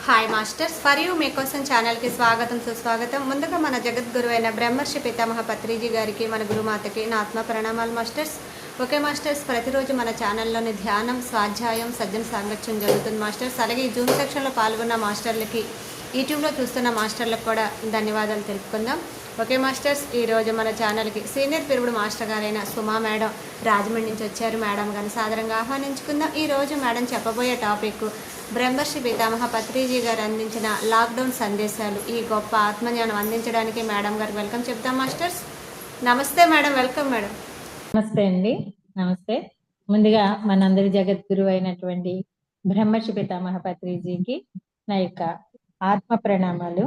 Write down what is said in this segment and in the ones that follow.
Hi masters, for you మీకోసం ఛానల్కి స్వాగతం సుస్వాగతం. ముందుగా మన జగద్గురు అయిన బ్రహ్మర్షి పితామహ పత్రిజీ గారికి, మన గురుమాతకి నా ఆత్మ ప్రణామాలు మాస్టర్స్. ఓకే మాస్టర్స్, ప్రతిరోజు మన ఛానల్లోని ధ్యానం, స్వాధ్యాయం, సజ్జన సాంగత్యం జరుగుతుంది మాస్టర్స్. అలాగే ఈ జూమ్ సెక్షన్లో పాల్గొన్న మాస్టర్లకి, యూట్యూబ్లో చూస్తున్న మాస్టర్లకు కూడా ధన్యవాదాలు తెలుపుకుందాం. ఓకే మాస్టర్స్, ఈరోజు మన ఛానల్కి సీనియర్ పిరువుడు మాస్టర్ గారైన సుమా మేడం రాజమండ్రి నుంచి వచ్చారు. మేడం గారిని సాదరంగా ఆహ్వానించుకుందాం. ఈరోజు మేడం చెప్పబోయే టాపిక్ బ్రహ్మర్షి పితామహ పత్రిజీ గారు అందించిన లాక్డౌన్ సందేశాలు. ఈ గొప్ప ఆత్మజ్ఞానం అందించడానికి మేడం గారికి వెల్కమ్ చెప్తాం మాస్టర్స్. నమస్తే మేడం, వెల్కమ్ మేడం. నమస్తే అండి, నమస్తే. ముందుగా మనందరి జగద్గురు అయినటువంటి బ్రహ్మర్షి పితామహ పత్రిజీకి నా యొక్క ఆత్మ ప్రణామాలు.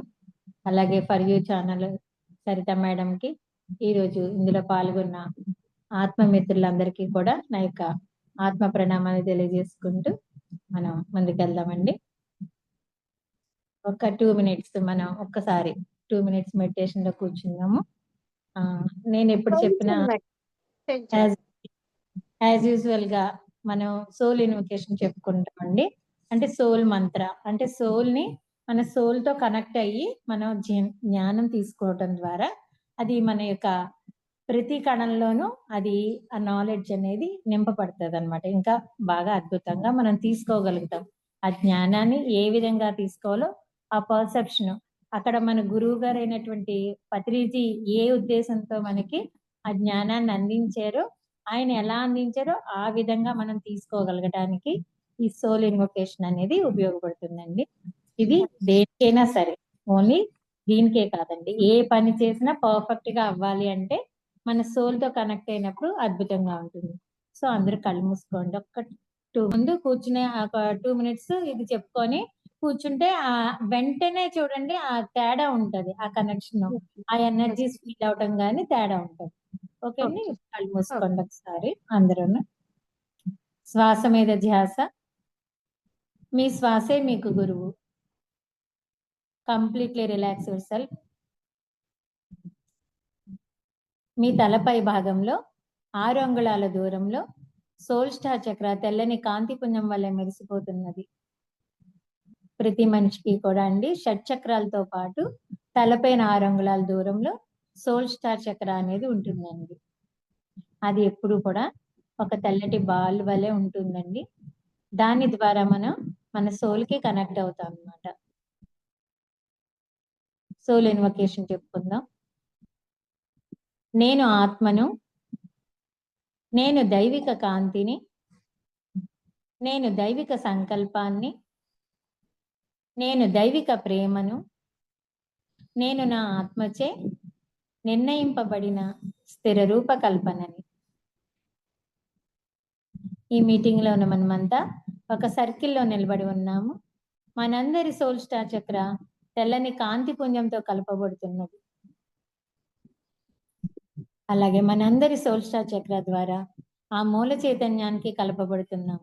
అలాగే ఫర్ యూ ఛానల్ సరిత మేడంకి, ఈరోజు ఇందులో పాల్గొన్న ఆత్మమిత్రులందరికీ కూడా నా యొక్క ఆత్మ ప్రణామాలు తెలియజేసుకుంటూ మనం ముందుకెళ్దామండి. ఒక 2 minutes మనం ఒక్కసారి 2 minutes మెడిటేషన్ లో కూర్చుందాము. నేను ఎప్పుడు చెప్పిన యాజ్ యూజువల్ గా మనం సోల్ ఇన్వొకేషన్ చెప్పుకుంటామండి. అంటే సోల్ మంత్ర, అంటే సోల్ ని మన సోల్ తో కనెక్ట్ అయ్యి మనం జ్ఞానం తీసుకోవటం ద్వారా అది మన యొక్క ప్రతి కణంలోనూ అది ఆ నాలెడ్జ్ అనేది నింపబడుతుంది అనమాట. ఇంకా బాగా అద్భుతంగా మనం తీసుకోగలుగుతాం. ఆ జ్ఞానాన్ని ఏ విధంగా తీసుకోవాలో ఆ పర్సెప్షన్, అక్కడ మన గురువు గారు అయినటువంటి పత్రిజీ ఏ ఉద్దేశంతో మనకి ఆ జ్ఞానాన్ని అందించారో, ఆయన ఎలా అందించారో ఆ విధంగా మనం తీసుకోగలగటానికి ఈ సోల్ ఇన్వొకేషన్ అనేది ఉపయోగపడుతుందండి. ఇది దేనికైనా సరే, ఓన్లీ దీనికే కాదండి, ఏ పని చేసినా పర్ఫెక్ట్ గా అవ్వాలి అంటే మన సోల్ తో కనెక్ట్ అయినప్పుడు అద్భుతంగా ఉంటుంది. సో అందరూ కళ్ళు మూసుకోండి. ముందు కూర్చునే ఒక 2 minutes ఇది చెప్పుకొని కూర్చుంటే ఆ వెంటనే చూడండి ఆ తేడా ఉంటది, ఆ కనెక్షన్, ఆ ఎనర్జీస్ ఫీల్ అవటం గానీ తేడా ఉంటది. ఓకే అండి, కళ్ళు మూసుకోండి ఒకసారి అందరూ. శ్వాస మీద ధ్యాస. మీ శ్వాసే మీకు గురువు. Completely relax yourself. మీ తలపై భాగంలో 6 అంగుళాల దూరంలో సోల్ స్టార్ చక్ర తెల్లని కాంతి పుంజం వల్లే మెరిసిపోతున్నది. ప్రతి మనిషికి కూడా అండి షట్చక్రాలతో పాటు తలపైన 6 అంగుళాల దూరంలో సోల్ స్టార్ చక్ర అనేది ఉంటుందండి. అది ఎప్పుడు కూడా ఒక తెల్లటి బాల్ వలె ఉంటుందండి. దాని ద్వారా మనం మన సోల్ కి కనెక్ట్ అవుతాం అన్నమాట. సోల్ ఇన్వొకేషన్ చెప్పుకుందాం. నేను ఆత్మను, నేను దైవిక కాంతిని, నేను దైవిక సంకల్పాన్ని, నేను దైవిక ప్రేమను, నేను నా ఆత్మచే నిర్ణయింపబడిన స్థిర రూపకల్పనని. ఈ మీటింగ్ లో ఉన్న మనమంతా ఒక సర్కిల్లో నిలబడి ఉన్నాము. మనందరి సోల్ స్టార్ చక్ర తెల్లని కాంతి పుంజంతో కలపబడుతున్నది. అలాగే మనందరి సోల్ స్టార్ చక్ర ద్వారా ఆ మూల చైతన్యానికి కలపబడుతున్నాం.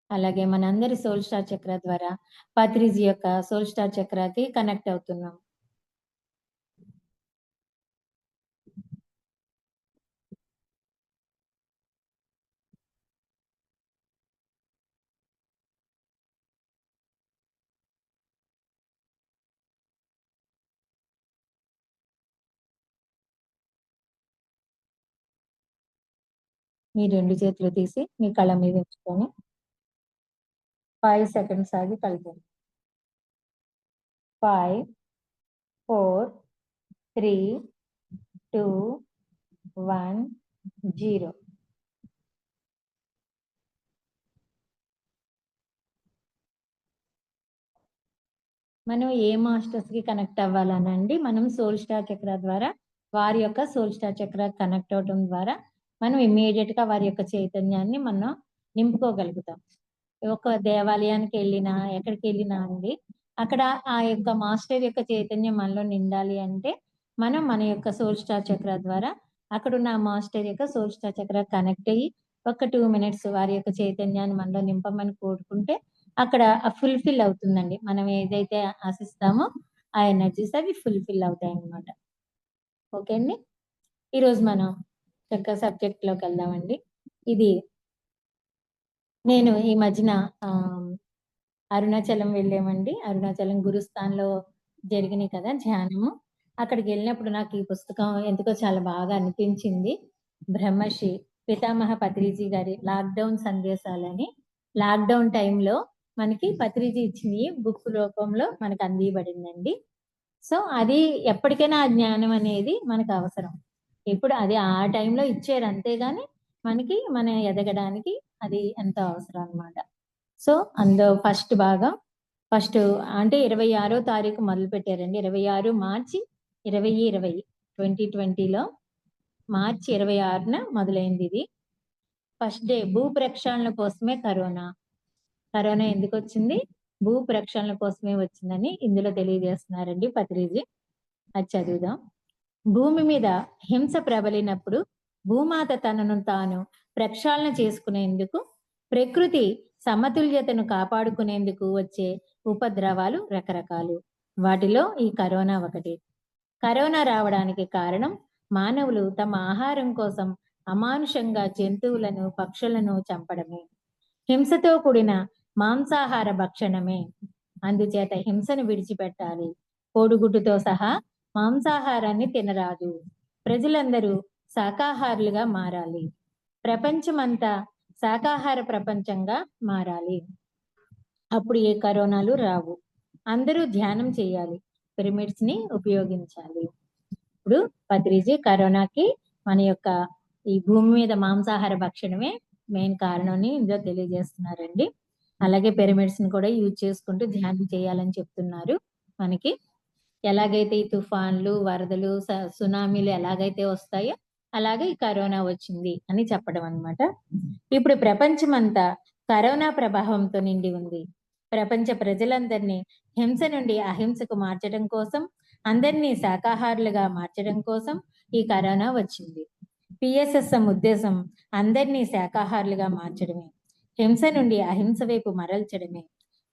అలాగే మనందరి సోల్ స్టార్ చక్ర ద్వారా పత్రిజీ యొక్క సోల్ స్టార్ చక్రకి కనెక్ట్ అవుతున్నాం. మీ 2 చేతులు తీసి మీ కళ్ళ మీద ఉంచుకొని 5 seconds ఆగి కలుపుకోండి. 5, 4, 3, 2, 1, 0. మనం ఏ మాస్టర్స్ కి కనెక్ట్ అవ్వాలనండి, మనం సోల్ స్టార్ చక్ర ద్వారా వారి యొక్క సోల్ స్టార్ చక్ర కనెక్ట్ అవడం ద్వారా మనం ఇమ్మీడియట్ గా వారి యొక్క చైతన్యాన్ని మనం నింపుకోగలుగుతాం. ఒక దేవాలయానికి వెళ్ళినా ఎక్కడికి వెళ్ళినా అండి, అక్కడ ఆ యొక్క మాస్టర్ యొక్క చైతన్యం మనలో నిండాలి అంటే మనం మన యొక్క సోల్ స్టార్ చక్ర ద్వారా అక్కడున్న మాస్టర్ యొక్క సోల్ స్టార్ చక్ర కనెక్ట్ అయ్యి ఒక 2 minutes వారి యొక్క చైతన్యాన్ని మనలో నింపమని కోరుకుంటే అక్కడ ఫుల్ఫిల్ అవుతుందండి. మనం ఏదైతే ఆశిస్తామో ఆ ఎనర్జీస్ అవి ఫుల్ఫిల్ అవుతాయి అన్నమాట. ఓకే అండి, ఈరోజు మనం చక్కగా సబ్జెక్ట్ లోకి వెళ్దామండి. ఇది నేను ఈ మధ్యన అరుణాచలం వెళ్ళామండి. అరుణాచలం గురుస్థాన్‌లో జరిగినాయి కదా ధ్యానము. అక్కడికెళ్ళినప్పుడు నాకు ఈ పుస్తకం ఎందుకో చాలా బాగా అనిపించింది. బ్రహ్మర్షి పితామహ పత్రిజీ గారి లాక్‌డౌన్ సందేశాలని. లాక్‌డౌన్ టైంలో మనకి పత్రిజీ ఇచ్చినయి బుక్ రూపంలో మనకు అందియబడిందండి. సో, అది ఎప్పటికైనా ఆ జ్ఞానం అనేది మనకు అవసరం. ఇప్పుడు అది ఆ టైంలో ఇచ్చారు అంతేగాని, మనకి మన ఎదగడానికి అది ఎంతో అవసరం అన్నమాట. సో, అందులో ఫస్ట్ భాగం ఫస్ట్ అంటే 26 తారీఖు మొదలుపెట్టారండి. 26 మార్చి 2020 2020లో మార్చి 26న మొదలైందిది. ఫస్ట్ డే భూ ప్రక్షాళన కోసమే కరోనా. కరోనా ఎందుకొచ్చింది? భూ ప్రక్షాళన కోసమే వచ్చిందని ఇందులో తెలియజేస్తున్నారండి పత్రిజీ. అది చదువుదాం. భూమి మీద హింస ప్రబలినప్పుడు భూమాత తనను తాను ప్రక్షాళన చేసుకునేందుకు, ప్రకృతి సమతుల్యతను కాపాడుకునేందుకు వచ్చే ఉపద్రవాలు రకరకాలు. వాటిలో ఈ కరోనా ఒకటి. కరోనా రావడానికి కారణం మానవులు తమ ఆహారం కోసం అమానుషంగా జంతువులను, పక్షులను చంపడమే. హింసతో కూడిన మాంసాహార భక్షణమే. అందుచేత హింసను విడిచిపెట్టాలి. కోడిగుడ్డుతో సహా మాంసాహారాన్ని తినరాదు. ప్రజలందరూ శాకాహారులుగా మారాలి. ప్రపంచమంతా శాకాహార ప్రపంచంగా మారాలి. అప్పుడు ఏ కరోనాలు రావు. అందరూ ధ్యానం చేయాలి. పిరమిడ్స్ ని ఉపయోగించాలి. ఇప్పుడు పత్రిజీ కరోనాకి మన యొక్క ఈ భూమి మీద మాంసాహార భక్షణమే మెయిన్ కారణం అని ఇందులో తెలియజేస్తున్నారండి. అలాగే పిరమిడ్స్ ని కూడా యూజ్ చేసుకుంటూ ధ్యానం చేయాలని చెప్తున్నారు మనకి. ఎలాగైతే ఈ తుఫాన్లు, వరదలు, సునామీలు ఎలాగైతే వస్తాయో అలాగే ఈ కరోనా వచ్చింది అని చెప్పడం అన్నమాట. ఇప్పుడు ప్రపంచమంతా కరోనా ప్రభావంతో నిండి ఉంది. ప్రపంచ ప్రజలందరినీ హింస నుండి అహింసకు మార్చడం కోసం, అందరినీ శాకాహారులుగా మార్చడం కోసం ఈ కరోనా వచ్చింది. పిఎస్ఎస్ఎం ఉద్దేశం అందరినీ శాకాహారులుగా మార్చడమే. హింస నుండి అహింస వైపు మరల్చడమే.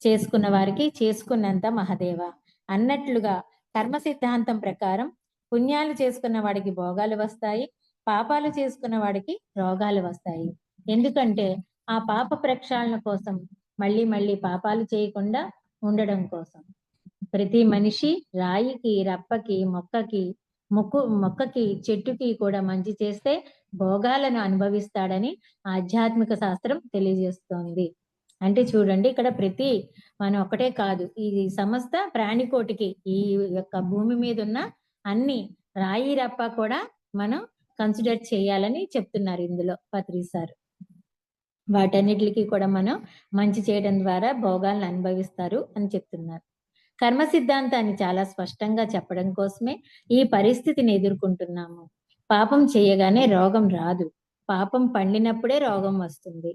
చేసుకున్న వారికి చేసుకున్నంత మహదేవ అన్నట్లుగా కర్మ సిద్ధాంతం ప్రకారం పుణ్యాలు చేసుకున్న వాడికి భోగాలు వస్తాయి, పాపాలు చేసుకున్న వాడికి రోగాలు వస్తాయి. ఎందుకంటే ఆ పాప ప్రక్షాళన కోసం మళ్ళీ మళ్ళీ పాపాలు చేయకుండా ఉండడం కోసం. ప్రతి మనిషి రాయికి, రప్పకి, మొక్కకి, చెట్టుకి కూడా మంచి చేస్తే భోగాలను అనుభవిస్తాడని ఆధ్యాత్మిక శాస్త్రం తెలియజేస్తోంది. అంటే చూడండి ఇక్కడ మనం ఒకటే కాదు, ఈ సమస్త ప్రాణికోటికి ఈ యొక్క భూమి మీద ఉన్న అన్ని రాయి రప్ప కూడా మనం కన్సిడర్ చేయాలని చెప్తున్నారు ఇందులో పత్రి సార్. వాటన్నిటికి కూడా మనం మంచి చేయడం ద్వారా భోగాలను అనుభవిస్తారు అని చెప్తున్నారు. కర్మ సిద్ధాంతాన్ని చాలా స్పష్టంగా చెప్పడం కోసమే ఈ పరిస్థితిని ఎదుర్కొంటున్నాము. పాపం చేయగానే రోగం రాదు. పాపం పండినప్పుడే రోగం వస్తుంది.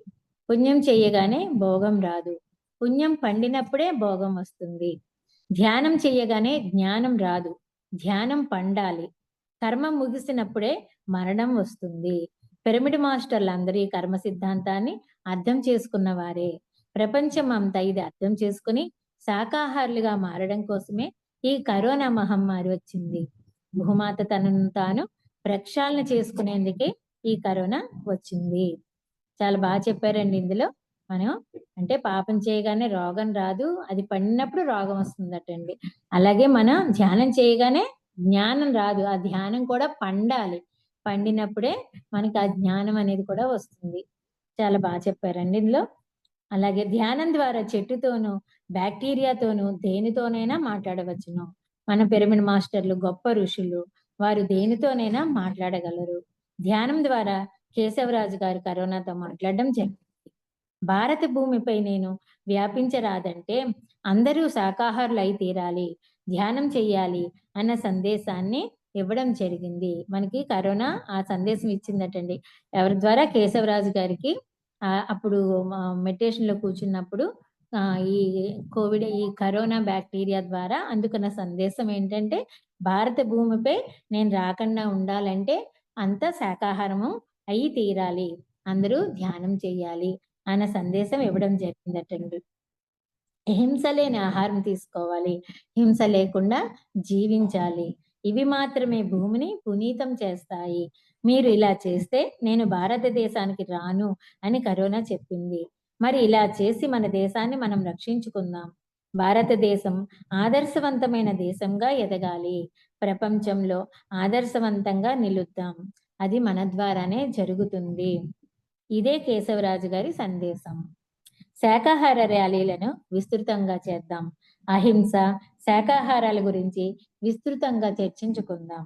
పుణ్యం చేయగానే భోగం రాదు. పుణ్యం పండినప్పుడే భోగం వస్తుంది. ధ్యానం చేయగానే జ్ఞానం రాదు. ధ్యానం పండాలి. కర్మ ముగిసినప్పుడే మరణం వస్తుంది. పిరమిడ్ మాస్టర్లు అందరూ ఈ కర్మ సిద్ధాంతాన్ని అర్థం చేసుకున్న వారే. ప్రపంచం అంతా ఇది అర్థం చేసుకుని శాకాహారులుగా మారడం కోసమే ఈ కరోనా మహమ్మారి వచ్చింది. భూమాత తనను తాను ప్రక్షాళన చేసుకునేందుకే ఈ కరోనా వచ్చింది. చాలా బాగా చెప్పారండి ఇందులో. మనం అంటే పాపం చేయగానే రోగం రాదు, అది పడినప్పుడు రోగం వస్తుందటండి. అలాగే మనం ధ్యానం చేయగానే జ్ఞానం రాదు, ఆ ధ్యానం కూడా పండాలి. పండినప్పుడే మనకి ఆ జ్ఞానం అనేది కూడా వస్తుంది. చాలా బాగా చెప్పారండి ఇందులో. అలాగే ధ్యానం ద్వారా చెట్టుతోనూ, బ్యాక్టీరియాతోనూ, దేనితోనైనా మాట్లాడవచ్చును. మన పిరమిడ్ మాస్టర్లు గొప్ప ఋషులు. వారు దేనితోనైనా మాట్లాడగలరు. ధ్యానం ద్వారా కేశవరాజు గారు కరోనాతో మాట్లాడడం జరిగింది. భారత భూమిపై నేను వ్యాపించరాదంటే అందరూ శాకాహారులు అయి తీరాలి, ధ్యానం చెయ్యాలి అన్న సందేశాన్ని ఇవ్వడం జరిగింది. మనకి కరోనా ఆ సందేశం ఇచ్చిందటండి. ఎవరి ద్వారా? కేశవరాజు గారికి. అప్పుడు మెడిటేషన్ లో కూర్చున్నప్పుడు ఈ కరోనా బ్యాక్టీరియా ద్వారా అందుకున్న సందేశం ఏంటంటే, భారత భూమిపై నేను రాకుండా ఉండాలంటే అంత శాకాహారము అయి తీరాలి, అందరూ ధ్యానం చెయ్యాలి అన్న సందేశం ఇవ్వడం జరిగిందటండి. హింస లేని ఆహారం తీసుకోవాలి, హింస లేకుండా జీవించాలి. ఇవి మాత్రమే భూమిని పునీతం చేస్తాయి. మీరు ఇలా చేస్తే నేను భారతదేశానికి రాను అని కరోనా చెప్పింది. మరి ఇలా చేసి మన దేశాన్ని మనం రక్షించుకుందాం. భారతదేశం ఆదర్శవంతమైన దేశంగా ఎదగాలి. ప్రపంచంలో ఆదర్శవంతంగా నిలుద్దాం. అది మన ద్వారానే జరుగుతుంది. ఇదే కేశవరాజు గారి సందేశం. శాకాహార ర్యాలీలను విస్తృతంగా చేద్దాం. అహింస, శాకాహారాల గురించి విస్తృతంగా చర్చించుకుందాం.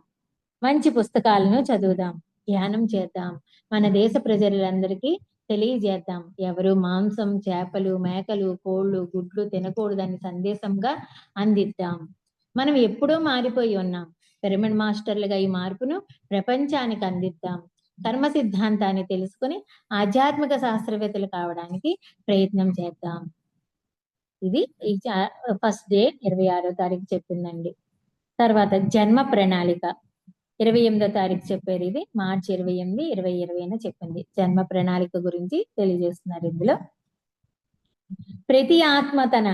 మంచి పుస్తకాలను చదువుదాం, ధ్యానం చేద్దాం. మన దేశ ప్రజలందరికీ తెలియజేద్దాం. ఎవరు మాంసం, చేపలు, మేకలు, కోళ్ళు, గుడ్లు తినకూడదని సందేశంగా అందిద్దాం. మనం ఎప్పుడూ మారిపోయి ఉన్నాం. పిరమిడ్ మాస్టర్లుగా ఈ మార్పును ప్రపంచానికి అందిద్దాం. కర్మ సిద్ధాంతాన్ని తెలుసుకుని ఆధ్యాత్మిక శాస్త్రవేత్తలు కావడానికి ప్రయత్నం చేద్దాం. ఇది ఈ ఫస్ట్ డే 26వ తారీఖు చెప్పిందండి. తర్వాత జన్మ ప్రణాళిక 28వ తారీఖు చెప్పారు. ఇది మార్చి 28, 2020 చెప్పింది. జన్మ ప్రణాళిక గురించి తెలియజేస్తున్నారు ఇందులో. ప్రతి ఆత్మ తన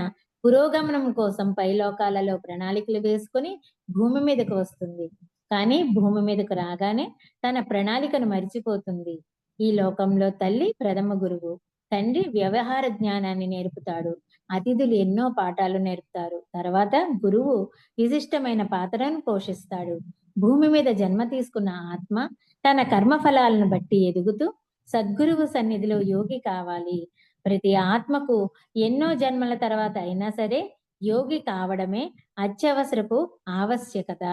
పురోగమనం కోసం పైలోకాలలో ప్రణాళికలు వేసుకొని భూమి మీదకు వస్తుంది. కానీ భూమి మీదకు రాగానే తన ప్రణాళికను మరిచిపోతుంది. ఈ లోకంలో తల్లి ప్రథమ గురువు, తండ్రి వ్యవహార జ్ఞానాన్ని నేర్పుతాడు. అతిథులు ఎన్నో పాఠాలు నేర్పుతారు. తర్వాత గురువు విశిష్టమైన పాత్రను పోషిస్తాడు. భూమి మీద జన్మ తీసుకున్న ఆత్మ తన కర్మ ఫలాలను బట్టి ఎదుగుతూ సద్గురువు సన్నిధిలో యోగి కావాలి. ప్రతి ఆత్మకు ఎన్నో జన్మల తర్వాత అయినా సరే యోగి కావడమే అత్యవసరపు ఆవశ్యకత.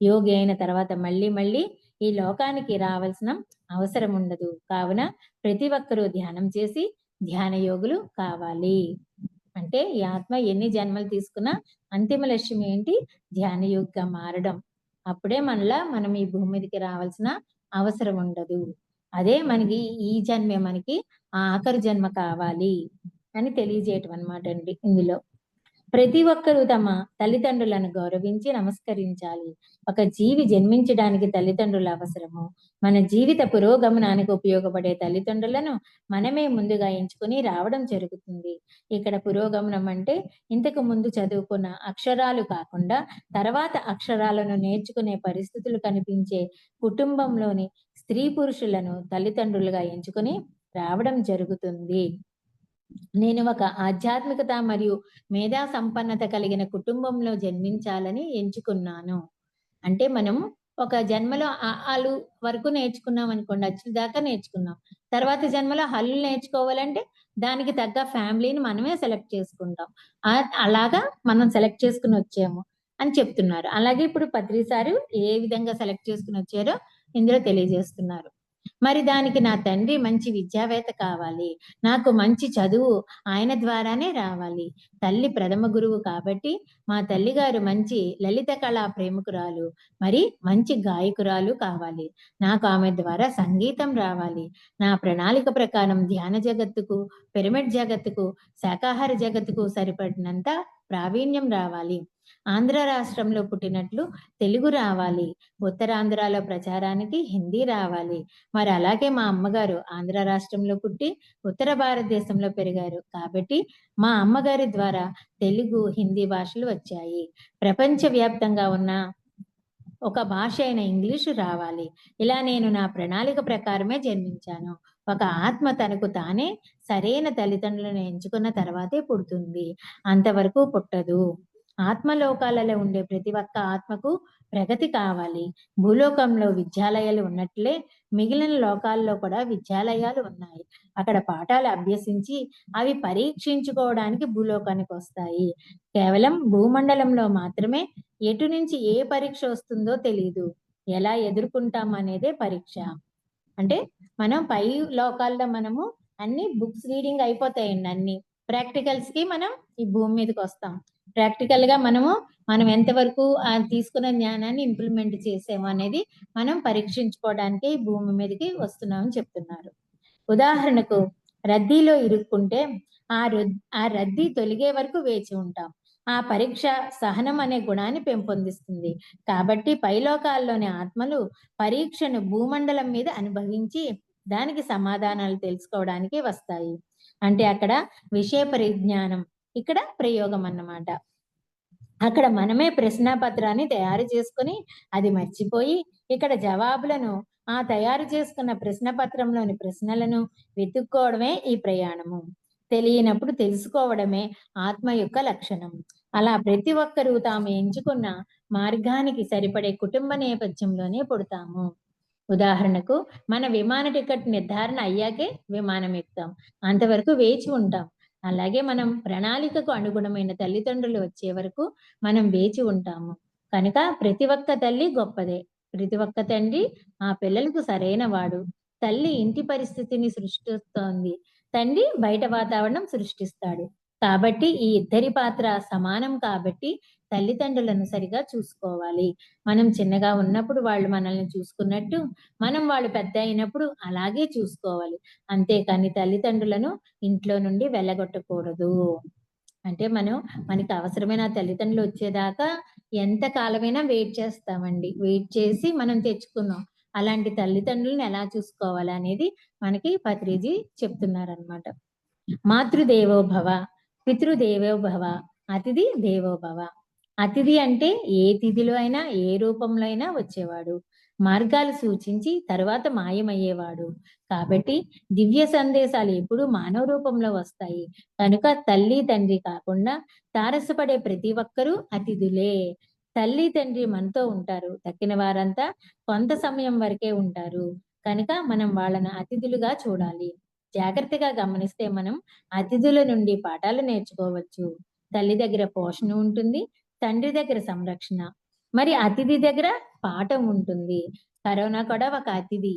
యోగి అయిన తర్వాత మళ్ళీ ఈ లోకానికి రావాల్సిన అవసరం ఉండదు. కావున ప్రతి ఒక్కరూ ధ్యానం చేసి ధ్యాన యోగులు కావాలి. అంటే ఈ ఆత్మ ఎన్ని జన్మలు తీసుకున్నా అంతిమ లక్ష్యం ఏంటి? ధ్యాన యోగిగా మారడం. అప్పుడే మనం ఈ భూమి మీదకి రావాల్సిన అవసరం ఉండదు. అదే మనకి ఈ జన్మే మనకి ఆఖరి జన్మ కావాలి అని తెలియజేయటం అన్నమాట అండి. ఇందులో ప్రతి ఒక్కరూ తమ తల్లిదండ్రులను గౌరవించి నమస్కరించాలి. ఒక జీవి జన్మించడానికి తల్లిదండ్రుల అవసరము. మన జీవిత పురోగమనానికి ఉపయోగపడే తల్లిదండ్రులను మనమే ముందుగా ఎంచుకుని రావడం జరుగుతుంది. ఇక్కడ పురోగమనం అంటే ఇంతకు ముందు చదువుకున్న అక్షరాలు కాకుండా తర్వాత అక్షరాలను నేర్చుకునే పరిస్థితులు కనిపించే కుటుంబంలోని స్త్రీ పురుషులను తల్లిదండ్రులుగా ఎంచుకుని రావడం జరుగుతుంది. నేను ఒక ఆధ్యాత్మికత మరియు మేధా సంపన్నత కలిగిన కుటుంబంలో జన్మించాలని ఎంచుకున్నాను. అంటే మనం ఒక జన్మలో ఆలు వరకు నేర్చుకున్నాం అనుకోండి, అచ్చుల దాకా నేర్చుకున్నాం. తర్వాత జన్మలో హల్లు నేర్చుకోవాలంటే దానికి తగ్గ ఫ్యామిలీని మనమే సెలెక్ట్ చేసుకుంటాం. అలాగా మనం సెలెక్ట్ చేసుకుని వచ్చాము అని చెప్తున్నారు. అలాగే ఇప్పుడు పత్రి సారు ఏ విధంగా సెలెక్ట్ చేసుకుని వచ్చారో ఇందులో తెలియజేస్తున్నారు. మరి దానికి నా తండ్రి మంచి విద్యావేత్త కావాలి. నాకు మంచి చదువు ఆయన ద్వారానే రావాలి. తల్లి ప్రథమ గురువు కాబట్టి మా తల్లిగారు మంచి లలిత కళా ప్రేమికురాలు, మరి మంచి గాయకురాలు కావాలి. నాకు ఆమె ద్వారా సంగీతం రావాలి. నా ప్రణాళిక ప్రకారం ధ్యాన జగత్తుకు, పిరమిడ్ జగత్తుకు, శాకాహార జగత్తుకు సరిపడినంత ప్రావీణ్యం రావాలి. ఆంధ్ర రాష్ట్రంలో పుట్టినట్లు తెలుగు రావాలి. ఉత్తరాంధ్రలో ప్రచారానికి హిందీ రావాలి. మరి అలాగే మా అమ్మగారు ఆంధ్ర రాష్ట్రంలో పుట్టి ఉత్తర భారతదేశంలో పెరిగారు కాబట్టి మా అమ్మగారి ద్వారా తెలుగు, హిందీ భాషలు వచ్చాయి. ప్రపంచవ్యాప్తంగా ఉన్న ఒక భాష అయిన ఇంగ్లీషు రావాలి. ఇలా నేను నా ప్రణాళిక ప్రకారమే జన్మించాను. ఒక ఆత్మ తనకు తానే సరైన తల్లిదండ్రులను ఎంచుకున్న తర్వాతే పుడుతుంది, అంతవరకు పుట్టదు. ఆత్మలోకాలలో ఉండే ప్రతి ఒక్క ఆత్మకు ప్రగతి కావాలి. భూలోకంలో విద్యాలయాలు ఉన్నట్లే మిగిలిన లోకాల్లో కూడా విద్యాలయాలు ఉన్నాయి. అక్కడ పాఠాలు అభ్యసించి అవి పరీక్షించుకోవడానికి భూలోకానికి వస్తాయి. కేవలం భూమండలంలో మాత్రమే ఎటు నుంచి ఏ పరీక్ష వస్తుందో తెలియదు. ఎలా ఎదుర్కొంటాం అనేదే పరీక్ష. అంటే మనం పై లోకాల్లో మనము అన్ని బుక్స్ రీడింగ్ అయిపోతాయండి. అన్ని ప్రాక్టికల్స్ కి మనం ఈ భూమి మీదకి వస్తాం. ప్రాక్టికల్ గా మనం ఎంతవరకు తీసుకున్న జ్ఞానాన్ని ఇంప్లిమెంట్ చేసాము అనేది మనం పరీక్షించుకోవడానికి ఈ భూమి మీదకి వస్తున్నామని చెప్తున్నారు. ఉదాహరణకు రద్దీలో ఇరుక్కుంటే ఆ రద్దీ తొలగే వరకు వేచి ఉంటాం. ఆ పరీక్ష సహనం అనే గుణాన్ని పెంపొందిస్తుంది. కాబట్టి పైలోకాల్లోని ఆత్మలు పరీక్షను భూమండలం మీద అనుభవించి దానికి సమాధానాలు తెలుసుకోవడానికి వస్తాయి. అంటే అక్కడ విషయ పరిజ్ఞానం, ఇక్కడ ప్రయోగం అన్నమాట. అక్కడ మనమే ప్రశ్నాపత్రాన్ని తయారు చేసుకుని అది మర్చిపోయి ఇక్కడ జవాబులను తయారు చేసుకున్న ప్రశ్నపత్రంలోని ప్రశ్నలను వెతుక్కోవడమే ఈ ప్రయాణము. తెలియనప్పుడు తెలుసుకోవడమే ఆత్మ యొక్క లక్షణం. అలా ప్రతి ఒక్కరూ తాము ఎంచుకున్న మార్గానికి సరిపడే కుటుంబ నేపథ్యంలోనే పుడతాము. ఉదాహరణకు మన విమాన టికెట్ నిర్ధారణ అయ్యాకే విమానం ఎక్కుతాం. అంతవరకు వేచి ఉంటాం. అలాగే మనం ప్రణాళికకు అనుగుణమైన తల్లిదండ్రులు వచ్చే వరకు మనం వేచి ఉంటాము. కనుక ప్రతి ఒక్క తల్లి గొప్పదే. ప్రతి ఒక్క తండ్రి ఆ పిల్లలకు సరైన వాడు. తల్లి ఇంటి పరిస్థితిని సృష్టిస్తోంది. తండ్రి బయట వాతావరణం సృష్టిస్తాడు. కాబట్టి ఈ ఇద్దరి పాత్ర సమానం కాబట్టి తల్లిదండ్రులను సరిగా చూసుకోవాలి. మనం చిన్నగా ఉన్నప్పుడు వాళ్ళు మనల్ని చూసుకున్నట్టు మనం వాళ్ళు పెద్ద అయినప్పుడు అలాగే చూసుకోవాలి. అంతేకాని తల్లిదండ్రులను ఇంట్లో నుండి వెళ్ళగొట్టకూడదు. అంటే మనకి అవసరమైన తల్లిదండ్రులు వచ్చేదాకా ఎంత కాలమైనా వెయిట్ చేస్తామండి. వెయిట్ చేసి మనం తెచ్చుకున్నాం. అలాంటి తల్లిదండ్రులను ఎలా చూసుకోవాలి అనేది మనకి పత్రిజీ చెప్తున్నారనమాట. మాతృదేవో భవ, పితృదేవో భవ, అతిథి దేవో భవ. అతిథి అంటే ఏ తిథిలో అయినా ఏ రూపంలో అయినా వచ్చేవాడు. మార్గాలు సూచించి తరువాత మాయమయ్యేవాడు. కాబట్టి దివ్య సందేశాలు ఎప్పుడూ మానవ రూపంలో వస్తాయి. కనుక తల్లి తండ్రి కాకుండా తారసపడే ప్రతి ఒక్కరూ అతిథులే. తల్లి తండ్రి మనతో ఉంటారు. తక్కిన వారంతా కొంత సమయం వరకే ఉంటారు. కనుక మనం వాళ్ళను అతిథులుగా చూడాలి. జాగ్రత్తగా గమనిస్తే మనం అతిథుల నుండి పాఠాలు నేర్చుకోవచ్చు. తల్లి దగ్గర పోషణ ఉంటుంది. తండ్రి దగ్గర సంరక్షణ. మరి అతిథి దగ్గర పాఠం ఉంటుంది. కరోనా కూడా ఒక అతిథి.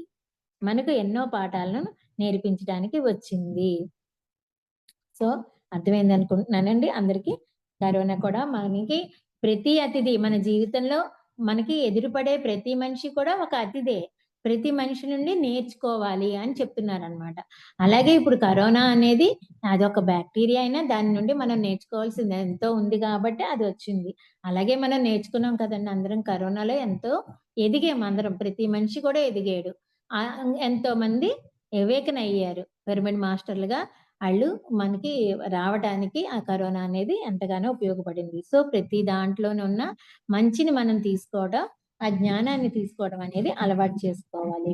మనకు ఎన్నో పాఠాలను నేర్పించడానికి వచ్చింది. సో అర్థమైంది అనుకుంటున్నానండి అందరికీ. కరోనా కూడా మనకి ప్రతి అతిథి మన జీవితంలో మనకి ఎదురుపడే ప్రతి మనిషి కూడా ఒక అతిథే. ప్రతి మనిషి నుండి నేర్చుకోవాలి అని చెప్తున్నారనమాట. అలాగే ఇప్పుడు కరోనా అనేది అదొక బ్యాక్టీరియా అయినా దాని నుండి మనం నేర్చుకోవాల్సింది ఎంతో ఉంది కాబట్టి అది వచ్చింది. అలాగే మనం నేర్చుకున్నాం కదండి అందరం కరోనాలో ఎంతో ఎదిగాం అందరం. ప్రతి మనిషి కూడా ఎదిగాడు. ఎంతో మంది అవేకన్ అయ్యారు. పిరమిడ్ మాస్టర్లుగా ఆళ్ళు మనకి రావడానికి ఆ కరోనా అనేది ఎంతగానో ఉపయోగపడింది. సో ప్రతి దాంట్లోనున్న మంచిని మనం తీసుకోవడం, ఆ జ్ఞానాన్ని తీసుకోవడం అనేది అలవాటు చేసుకోవాలి.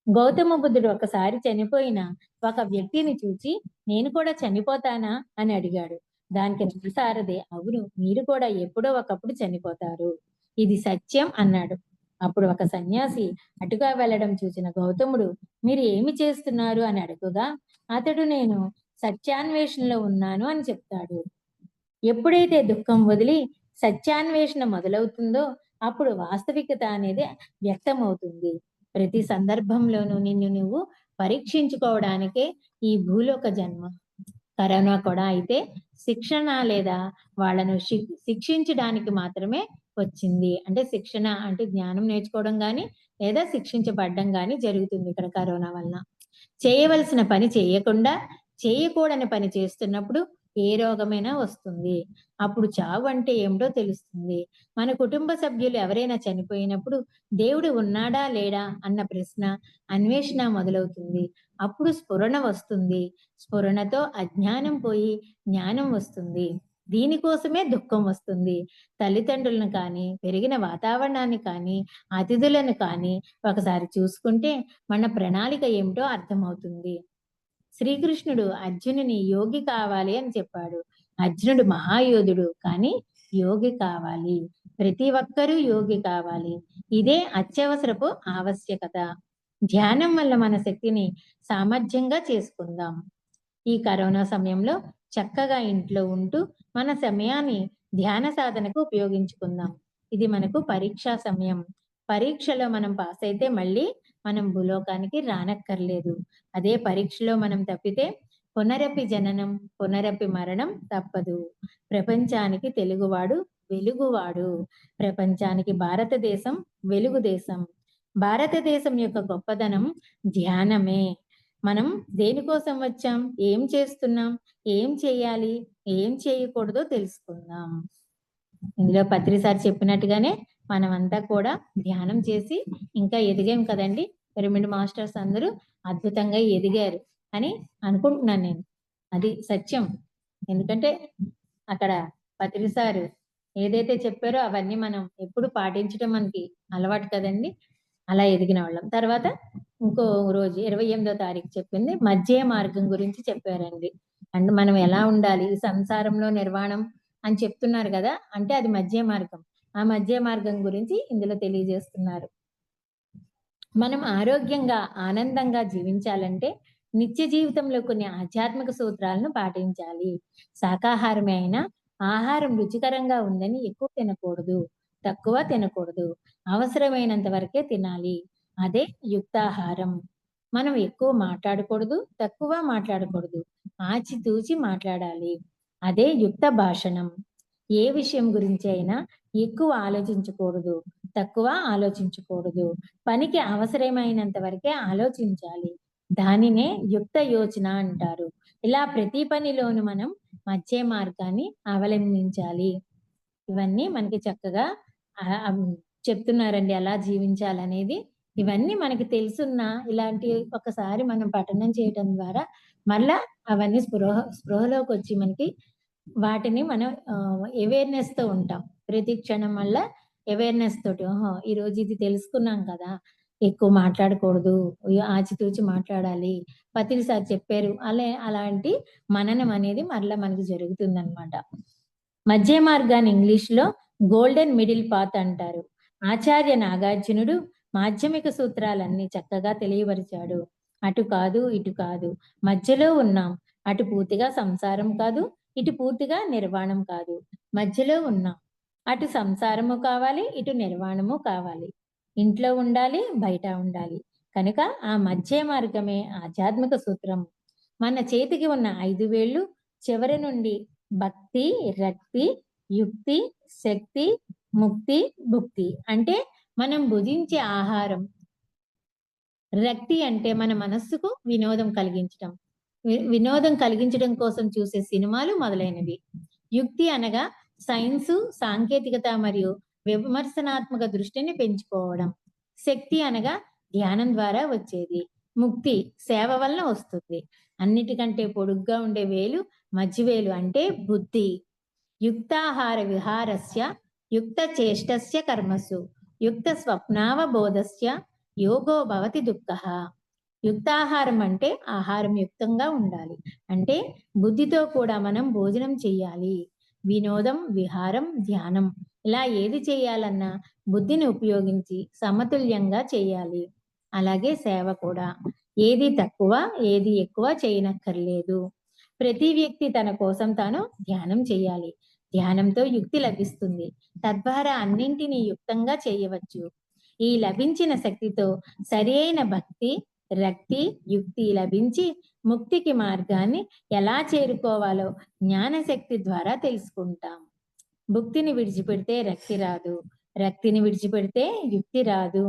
గౌతమ బుద్ధుడు ఒకసారి చనిపోయిన ఒక వ్యక్తిని చూచి నేను కూడా చనిపోతానా అని అడిగాడు. దానికి నరసారథి అవును మీరు కూడా ఎప్పుడో ఒకప్పుడు చనిపోతారు. ఇది సత్యం అన్నాడు. అప్పుడు ఒక సన్యాసి అటుగా వెళ్ళడం చూసిన గౌతముడు మీరు ఏమి చేస్తున్నారు అని అడుగుగా అతడు నేను సత్యాన్వేషణలో ఉన్నాను అని చెప్తాడు. ఎప్పుడైతే దుఃఖం వదిలి సత్యాన్వేషణ మొదలవుతుందో అప్పుడు వాస్తవికత అనేది వ్యక్తమవుతుంది. ప్రతి సందర్భంలోనూ నిన్ను నువ్వు పరీక్షించుకోవడానికే ఈ భూలోక జన్మ. కరోనా కూడా అయితే శిక్షణ లేదా వాళ్ళను శిక్షించడానికి మాత్రమే వచ్చింది. అంటే శిక్షణ అంటే జ్ఞానం నేర్చుకోవడం గాని లేదా శిక్షించబడ్డం గాని జరుగుతుంది ఇక్కడ కరోనా వలన. చేయవలసిన పని చేయకుండా చేయకూడని పని చేస్తున్నప్పుడు ఏ రోగమైనా వస్తుంది. అప్పుడు చావు అంటే ఏమిటో తెలుస్తుంది. మన కుటుంబ సభ్యులు ఎవరైనా చనిపోయినప్పుడు దేవుడు ఉన్నాడా లేడా అన్న ప్రశ్న అన్వేషణ మొదలవుతుంది. అప్పుడు స్ఫురణ వస్తుంది. స్ఫురణతో అజ్ఞానం పోయి జ్ఞానం వస్తుంది. దీనికోసమే దుఃఖం వస్తుంది. తల్లిదండ్రులను కానీ పెరిగిన వాతావరణాన్ని కానీ అతిథులను కానీ ఒకసారి చూసుకుంటే మన ప్రణాళిక ఏమిటో అర్థమవుతుంది. శ్రీకృష్ణుడు అర్జునుని యోగి కావాలి అని చెప్పాడు. అర్జునుడు మహాయోధుడు కానీ యోగి కావాలి. ప్రతి ఒక్కరూ యోగి కావాలి. ఇదే అత్యవసరపు ఆవశ్యకత. ధ్యానం వల్ల మన శక్తిని సామర్థ్యంగా చేసుకుందాం. ఈ కరోనా సమయంలో చక్కగా ఇంట్లో ఉంటూ మన సమయాన్ని ధ్యాన సాధనకు ఉపయోగించుకుందాం. ఇది మనకు పరీక్షా సమయం. పరీక్షలో మనం పాస్ అయితే మళ్ళీ మనం భూలోకానికి రానక్కర్లేదు. అదే పరీక్షలో మనం తప్పితే పునరపి జననం పునరపి మరణం తప్పదు. ప్రపంచానికి తెలుగువాడు వెలుగువాడు. ప్రపంచానికి భారతదేశం వెలుగు దేశం. భారతదేశం యొక్క గొప్పదనం ధ్యానమే. మనం దేనికోసం వచ్చాం, ఏం చేస్తున్నాం, ఏం చేయాలి, ఏం చేయకూడదో తెలుసుకుందాం. ఇందులో పత్రిసారి చెప్పినట్టుగానే మనమంతా కూడా ధ్యానం చేసి ఇంకా ఎదిగాం కదండి. పిరమిడ్ మాస్టర్స్ అందరూ అద్భుతంగా ఎదిగారు అని అనుకుంటున్నాను నేను. అది సత్యం. ఎందుకంటే అక్కడ పత్రిసారు ఏదైతే చెప్పారో అవన్నీ మనం ఎప్పుడు పాటించడం మనకి అలవాటు కదండి. అలా ఎదిగిన వాళ్ళం. తర్వాత ఇంకో రోజు 28వ తారీఖు చెప్పింది మధ్య మార్గం గురించి చెప్పారండి. అంటే మనం ఎలా ఉండాలి ఈ సంసారంలో నిర్వాణం అని చెప్తున్నారు కదా, అంటే అది మధ్య మార్గం. ఆ మధ్య మార్గం గురించి ఇందులో తెలియజేస్తున్నారు. మనం ఆరోగ్యంగా ఆనందంగా జీవించాలంటే నిత్య జీవితంలో కొన్ని ఆధ్యాత్మిక సూత్రాలను పాటించాలి. శాకాహారమే అయినా ఆహారం రుచికరంగా ఉందని ఎక్కువ తినకూడదు, తక్కువ తినకూడదు. అవసరమైనంత వరకే తినాలి. అదే యుక్తాహారం. మనం ఎక్కువ మాట్లాడకూడదు, తక్కువ మాట్లాడకూడదు. ఆచితూచి మాట్లాడాలి. అదే యుక్త భాషణం. ఏ విషయం గురించి అయినా ఎక్కువ ఆలోచించకూడదు, తక్కువ ఆలోచించకూడదు. పనికి అవసరమైనంత వరకే ఆలోచించాలి. దానినే యుక్త యోచన అంటారు. ఇలా ప్రతి పనిలోను మనం మధ్య మార్గాన్ని అవలంబించాలి. ఇవన్నీ మనకి చక్కగా చెప్తున్నారండి ఎలా జీవించాలనేది. ఇవన్నీ మనకి తెలుసున్న ఇలాంటి ఒకసారి మనం పఠనం చేయటం ద్వారా మళ్ళా అవన్నీ స్పృహలోకి వచ్చి మనకి వాటిని మనం అవేర్నెస్ తో ఉంటాం. ప్రతి క్షణం వల్ల అవేర్నెస్ తోటి ఈ రోజు ఇది తెలుసుకున్నాం కదా, ఎక్కువ మాట్లాడకూడదు, ఆచితూచి మాట్లాడాలి, పత్రి సార్ చెప్పారు అలాంటి మననం అనేది మరలా మనకి జరుగుతుందన్నమాట. మధ్య మార్గాన్ని ఇంగ్లీష్ లో గోల్డెన్ మిడిల్ పాత్ అంటారు. ఆచార్య నాగార్జునుడు మాధ్యమిక సూత్రాలన్నీ చక్కగా తెలియపరిచాడు. అటు కాదు ఇటు కాదు, మధ్యలో ఉన్నాం. అటు పూర్తిగా సంసారం కాదు, ఇటు పూర్తిగా నిర్వాణం కాదు, మధ్యలో ఉన్నాం. అటు సంసారము కావాలి, ఇటు నిర్వాణము కావాలి. ఇంట్లో ఉండాలి, బయట ఉండాలి. కనుక ఆ మధ్య మార్గమే ఆధ్యాత్మిక సూత్రం. మన చేతికి ఉన్న 5 వేళ్ళు చివరి నుండి భక్తి, రక్తి, యుక్తి, శక్తి, ముక్తి, భుక్తి అంటే మనం భుజించే ఆహారం. రక్తి అంటే మన మనస్సుకు వినోదం కలిగించటం, వినోదం కలిగించడం కోసం చూసే సినిమాలు మొదలైనవి. యుక్తి అనగా సైన్సు, సాంకేతికత మరియు విమర్శనాత్మక దృష్టిని పెంచుకోవడం. శక్తి అనగా ధ్యానం ద్వారా వచ్చేది. ముక్తి సేవ వలన వస్తుంది. అన్నిటికంటే పొడుగ్గా ఉండే వేలు మధ్యవేలు అంటే బుద్ధి. యుక్తాహార విహారస్య యుక్త చేష్టస్య కర్మసు యుక్త స్వప్నావబోధస్య యోగో భవతి దుఃఖః. యుక్తాహారం అంటే ఆహారం యుక్తంగా ఉండాలి, అంటే బుద్ధితో కూడా మనం భోజనం చెయ్యాలి. వినోదం, విహారం, ధ్యానం ఇలా ఏది చేయాలన్నా బుద్ధిని ఉపయోగించి సమతుల్యంగా చేయాలి. అలాగే సేవ కూడా ఏది తక్కువ ఏది ఎక్కువ చేయనక్కర్లేదు. ప్రతి వ్యక్తి తన కోసం తాను ధ్యానం చేయాలి. ధ్యానంతో యుక్తి లభిస్తుంది. తద్వారా అన్నింటినీ యుక్తంగా చేయవచ్చు. ఈ లభించిన శక్తితో సరైన భక్తి, రక్తి, యుక్తి లభించి ముక్తికి మార్గాన్ని ఎలా చేరుకోవాలో జ్ఞానశక్తి ద్వారా తెలుసుకుంటాం. భుక్తిని విడిచిపెడితే రక్తి రాదు, రక్తిని విడిచిపెడితే యుక్తి రాదు,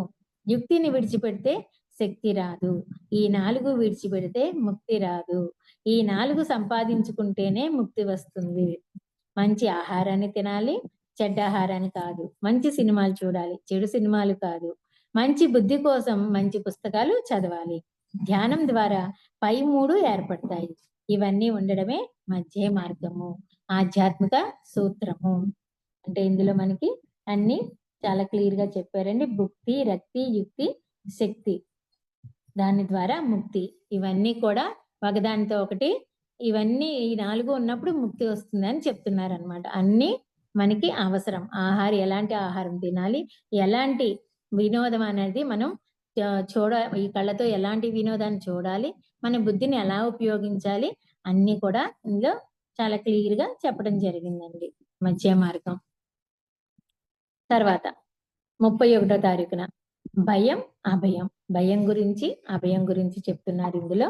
యుక్తిని విడిచిపెడితే శక్తి రాదు, ఈ 4 విడిచిపెడితే ముక్తి రాదు. ఈ 4 సంపాదించుకుంటేనే ముక్తి వస్తుంది. మంచి ఆహారాన్ని తినాలి, చెడ్డ ఆహారాన్ని కాదు. మంచి సినిమాలు చూడాలి, చెడు సినిమాలు కాదు. మంచి బుద్ధి కోసం మంచి పుస్తకాలు చదవాలి. ధ్యానం ద్వారా పై 3 ఏర్పడతాయి. ఇవన్నీ ఉండడమే మధ్య మార్గము, ఆధ్యాత్మిక సూత్రము. అంటే ఇందులో మనకి అన్ని చాలా క్లియర్ గా చెప్పారండి. భుక్తి, రక్తి, యుక్తి, శక్తి, దాని ద్వారా ముక్తి. ఇవన్నీ కూడా ఒకదానితో ఒకటి, ఇవన్నీ ఈ 4 ఉన్నప్పుడు ముక్తి వస్తుంది అని చెప్తున్నారు అనమాట. అన్ని మనకి అవసరం. ఎలాంటి ఆహారం తినాలి, ఎలాంటి వినోదం అనేది మనం ఈ కళ్ళతో ఎలాంటి వినోదాన్ని చూడాలి, మన బుద్ధిని ఎలా ఉపయోగించాలి, అన్ని కూడా ఇందులో చాలా క్లియర్ గా చెప్పడం జరిగిందండి. మధ్య మార్గం తర్వాత 31వ తారీఖున భయం, అభయం. భయం గురించి, అభయం గురించి చెప్తున్నారు ఇందులో.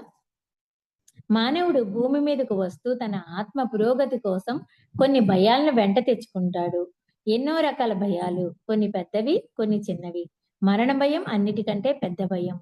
మానవుడు భూమి మీదకు వస్తూ తన ఆత్మ పురోగతి కోసం కొన్ని భయాలను వెంట తెచ్చుకుంటాడు. ఎన్నో రకాల భయాలు, కొన్ని పెద్దవి, కొన్ని చిన్నవి. మరణ భయం అన్నిటికంటే పెద్ద భయం.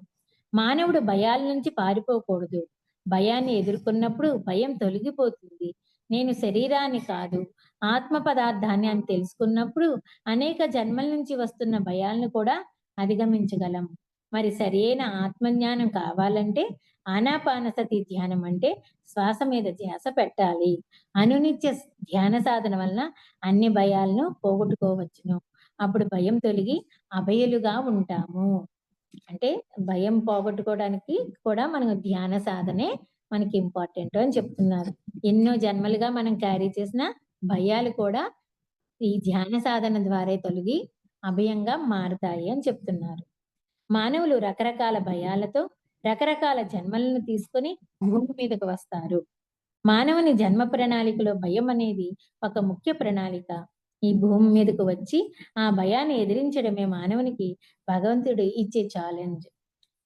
మానవుడు భయాల నుంచి పారిపోకూడదు. భయాన్ని ఎదుర్కొన్నప్పుడు భయం తొలగిపోతుంది. నేను శరీరాన్ని కాదు, ఆత్మ పదార్థాన్ని అని తెలుసుకున్నప్పుడు అనేక జన్మల నుంచి వస్తున్న భయాలను కూడా అధిగమించగలం. మరి సరైన ఆత్మజ్ఞానం కావాలంటే ఆనాపానసతి ధ్యానం అంటే శ్వాస మీద ధ్యాస పెట్టాలి. అనునిత్య ధ్యాన సాధన వలన అన్ని భయాలను పోగొట్టుకోవచ్చును. అప్పుడు భయం తొలగి అభయులుగా ఉంటాము. అంటే భయం పోగొట్టుకోవడానికి కూడా మనకు ధ్యాన సాధనే మనకి ఇంపార్టెంట్ అని చెప్తున్నారు. ఎన్నో జన్మలుగా మనం క్యారీ చేసిన భయాలు కూడా ఈ ధ్యాన సాధన ద్వారా తొలగి అభయంగా మారతాయి అని చెప్తున్నారు. మానవులు రకరకాల భయాలతో రకరకాల జన్మలను తీసుకొని భూమి మీదకు వస్తారు. మానవుని జన్మ ప్రణాళికలో భయం అనేది ఒక ముఖ్య ప్రణాళిక. ఈ భూమి మీదకు వచ్చి ఆ భయాన్ని ఎదిరించడమే మానవునికి భగవంతుడు ఇచ్చే ఛాలెంజ్.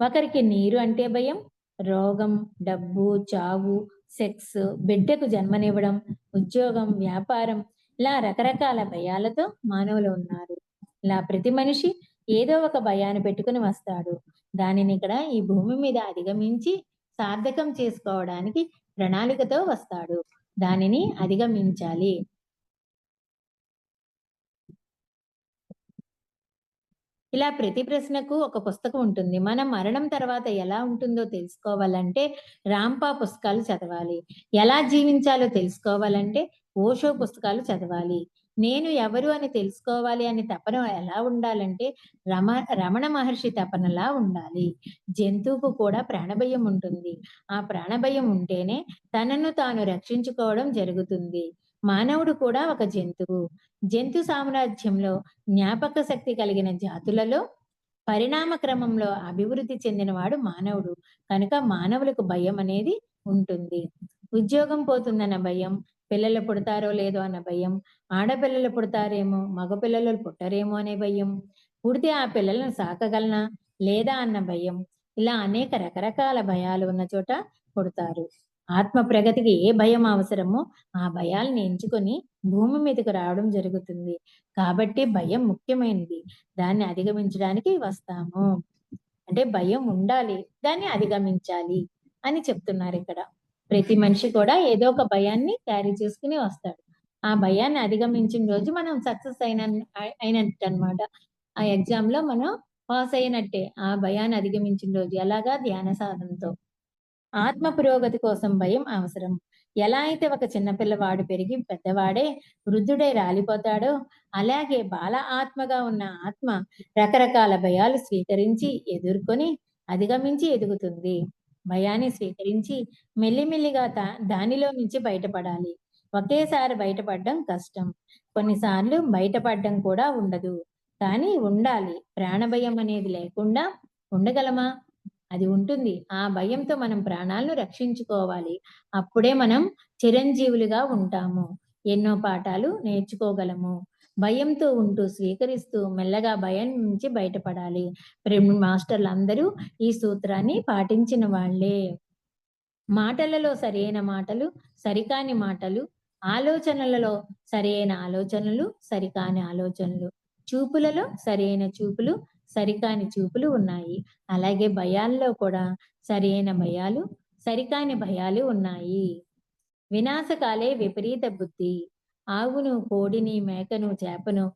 ఒకరికి నీరు అంటే భయం, రోగం, డబ్బు, చావు, సెక్స్, బిడ్డకు జన్మనివ్వడం, ఉద్యోగం, వ్యాపారం, ఇలా రకరకాల భయాలతో మానవులు ఉన్నారు. ఇలా ప్రతి మనిషి ఏదో ఒక భయాన్ని పెట్టుకుని వస్తాడు. దానిని ఇక్కడ ఈ భూమి మీద అధిగమించి సార్థకం చేసుకోవడానికి ప్రణాళికతో వస్తాడు. దానిని అధిగమించాలి. ఇలా ప్రతి ప్రశ్నకు ఒక పుస్తకం ఉంటుంది. మనం మరణం తర్వాత ఎలా ఉంటుందో తెలుసుకోవాలంటే రాంపా పుస్తకాలు చదవాలి. ఎలా జీవించాలో తెలుసుకోవాలంటే ఓషో పుస్తకాలు చదవాలి. నేను ఎవరు అని తెలుసుకోవాలి అనే తపన ఎలా ఉండాలంటే రమణ మహర్షి తపనలా ఉండాలి. జంతువుకు కూడా ప్రాణభయం ఉంటుంది. ఆ ప్రాణభయం ఉంటేనే తనను తాను రక్షించుకోవడం జరుగుతుంది. మానవుడు కూడా ఒక జంతువు. జంతు సామ్రాజ్యంలో జ్ఞాపక శక్తి కలిగిన జాతులలో పరిణామ క్రమంలో అభివృద్ధి చెందినవాడు మానవుడు. కనుక మానవులకు భయం అనేది ఉంటుంది. ఉద్యోగం పోతుందన్న భయం, పిల్లలు పుడతారో లేదో అన్న భయం, ఆడపిల్లలు పుడతారేమో మగపిల్లలు పుట్టరేమో అనే భయం, పుడితే ఆ పిల్లలను సాకగలనా లేదా అన్న భయం, ఇలా అనేక రకరకాల భయాలు ఉన్న చోట పుడతారు. ఆత్మ ప్రగతికి ఏ భయం అవసరమో ఆ భయాల్ని ఎంచుకొని భూమి మీదకు రావడం జరుగుతుంది. కాబట్టి భయం ముఖ్యమైనది. దాన్ని అధిగమించడానికి వస్తాము. అంటే భయం ఉండాలి, దాన్ని అధిగమించాలి అని చెప్తున్నారు ఇక్కడ. ప్రతి మనిషి కూడా ఏదో ఒక భయాన్ని క్యారీ చేసుకుని వస్తాడు. ఆ భయాన్ని అధిగమించిన రోజు మనం సక్సెస్ అయినట్టు అనమాట. ఆ ఎగ్జామ్ లో మనం పాస్ అయినట్టే. ఆ భయాన్ని అధిగమించిన రోజు ఎలాగా? ధ్యాన సాధనతో. ఆత్మ పురోగతి కోసం భయం అవసరం. ఎలా అయితే ఒక చిన్న పిల్లవాడు పెరిగి పెద్దవాడే వృద్ధుడై రాలిపోతాడో అలాగే బాల ఆత్మగా ఉన్న ఆత్మ రకరకాల భయాలు స్వీకరించి ఎదుర్కొని అధిగమించి ఎదుగుతుంది. భయాన్ని స్వీకరించి మెల్లిమెల్లిగా దానిలో నుంచి బయటపడాలి. ఒకేసారి బయటపడడం కష్టం. కొన్నిసార్లు బయటపడడం కూడా ఉండదు. కానీ ఉండాలి. ప్రాణభయం అనేది లేకుండా ఉండగలమా? అది ఉంటుంది. ఆ భయంతో మనం ప్రాణాలను రక్షించుకోవాలి. అప్పుడే మనం చిరంజీవులుగా ఉంటాము. ఎన్నో పాఠాలు నేర్చుకోగలము. భయంతో ఉంటూ స్వీకరిస్తూ మెల్లగా భయం నుంచి బయటపడాలి. మాస్టర్లు అందరూ ఈ సూత్రాన్ని పాటించిన వాళ్ళే. మాటలలో సరైన మాటలు, సరికాని మాటలు, ఆలోచనలలో సరైన ఆలోచనలు, సరికాని ఆలోచనలు, చూపులలో సరైన చూపులు, సరికాని చూపులు ఉన్నాయి. అలాగే భయాల్లో కూడా సరైన భయాలు, సరికాని భయాలు ఉన్నాయి. వినాశకాలే విపరీత బుద్ధి. ఆవును, కోడిని, మేకను, చేపను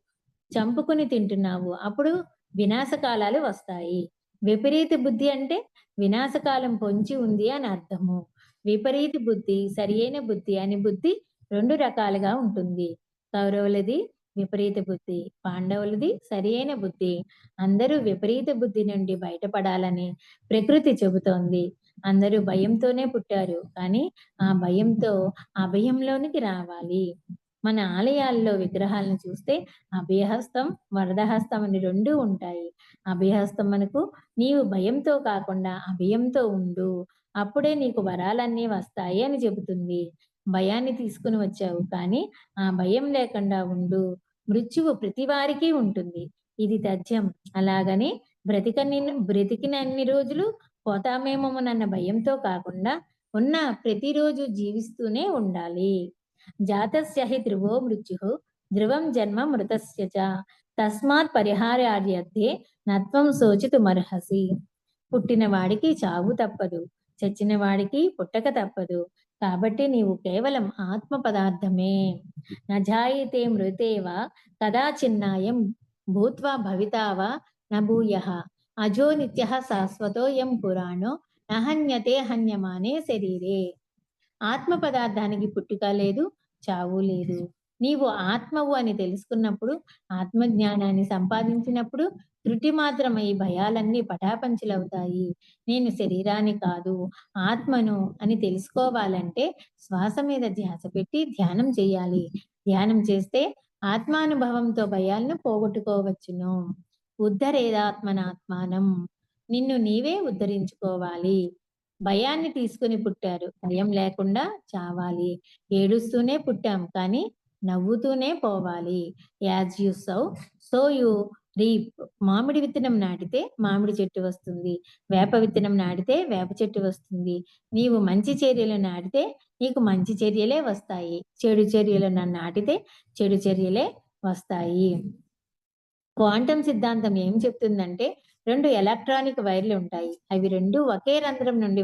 చంపుకుని తింటున్నావు. అప్పుడు వినాశకాలాలు వస్తాయి. విపరీత బుద్ధి అంటే వినాశకాలం పొంచి ఉంది అని అర్థము. విపరీత బుద్ధి, సరియైన బుద్ధి అని బుద్ధి రెండు రకాలుగా ఉంటుంది. కౌరవులది విపరీత బుద్ధి, పాండవులది సరియైన బుద్ధి. అందరూ విపరీత బుద్ధి నుండి బయటపడాలని ప్రకృతి చెబుతోంది. అందరూ భయంతోనే పుట్టారు, కానీ ఆ భయంతో అభయంలోనికి రావాలి. మన ఆలయాల్లో విగ్రహాలను చూస్తే అభయహస్తం, వరదహస్తం అని రెండు ఉంటాయి. అభయహస్తం మనకు నీవు భయంతో కాకుండా అభయంతో ఉండు, అప్పుడే నీకు వరాలన్నీ వస్తాయి అని చెబుతుంది. భయాన్ని తీసుకుని వచ్చావు, కానీ ఆ భయం లేకుండా ఉండు, మృత్యువు ప్రతి వారికి ఉంటుంది. ఇది తథ్యం. అలాగని బ్రతికినన్ని రోజులు పోతామేమోనన్న భయంతో కాకుండా ఉన్న ప్రతిరోజు జీవిస్తూనే ఉండాలి. జాతస్య హి ధ్రువో మృత్యు ధ్రువం జన్మ మృతస్య చ తస్మాత్ పరిహారార్యర్థే నత్వం శోచితుమర్హసి. పుట్టిన వాడికి చావు తప్పదు, చచ్చిన వాడికి పుట్టక తప్పదు. కాబట్టి నీవు కేవలం ఆత్మ పదార్థమే. నజాయితే మృతేవా కదాచిన్నాయం భూత్వా భవితావా నభూయః అజో నిత్యః శాశ్వతో యం పురాణో నహన్యతే హన్యమానే శరీరే. ఆత్మ పదార్థానికి పుట్టుక లేదు, చావు లేదు. నీవు ఆత్మవు అని తెలుసుకున్నప్పుడు, ఆత్మజ్ఞానాన్ని సంపాదించినప్పుడు త్రుటి మాత్రమై భయాలన్నీ పటాపంచలవుతాయి. నేను శరీరాన్ని కాదు, ఆత్మను అని తెలుసుకోవాలంటే శ్వాస మీద ధ్యాస పెట్టి ధ్యానం చేయాలి. ధ్యానం చేస్తే ఆత్మానుభవంతో భయాలను పోగొట్టుకోవచ్చును. ఉద్ధరేదాత్మనాత్మానం. నిన్ను నీవే ఉద్ధరించుకోవాలి. భయాన్ని తీసుకుని పుట్టారు, భయం లేకుండా చావాలి. ఏడుస్తూనే పుట్టాం కానీ నవ్వుతూనే పోవాలి. యాజ్ యు సౌ సో యు రీప్. మామిడి విత్తనం నాటితే మామిడి చెట్టు వస్తుంది, వేప విత్తనం నాటితే వేప చెట్టు వస్తుంది. నీవు మంచి చర్యలు నాటితే నీకు మంచి చర్యలే వస్తాయి, చెడు చర్యలను నాటితే చెడు చర్యలే వస్తాయి. క్వాంటం సిద్ధాంతం ఏం చెప్తుందంటే, 2 ఎలక్ట్రానిక్ వైర్లు ఉంటాయి. అవి 2 ఒకే రంధ్రం నుండి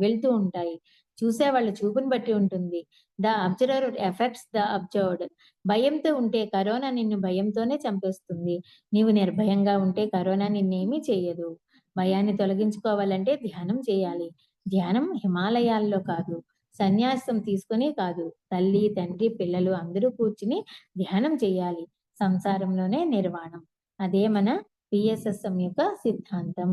వెళ్తూ ఉంటాయి. చూసేవాళ్ళ చూపుని బట్టి ఉంటుంది. The observer effects the observed. భయంతో ఉంటే కరోనా నిన్ను భయంతోనే చంపేస్తుంది. నీవు నిర్భయంగా ఉంటే కరోనా నిన్నేమీ చేయదు. భయాన్ని తొలగించుకోవాలంటే ధ్యానం చేయాలి. ధ్యానం హిమాలయాల్లో కాదు, సన్యాసం తీసుకుని కాదు, తల్లి, తండ్రి, పిల్లలు అందరూ కూర్చుని ధ్యానం చేయాలి. సంసారంలోనే నిర్వాణం. అదే మన పిఎస్ఎస్ఎం యొక్క సిద్ధాంతం.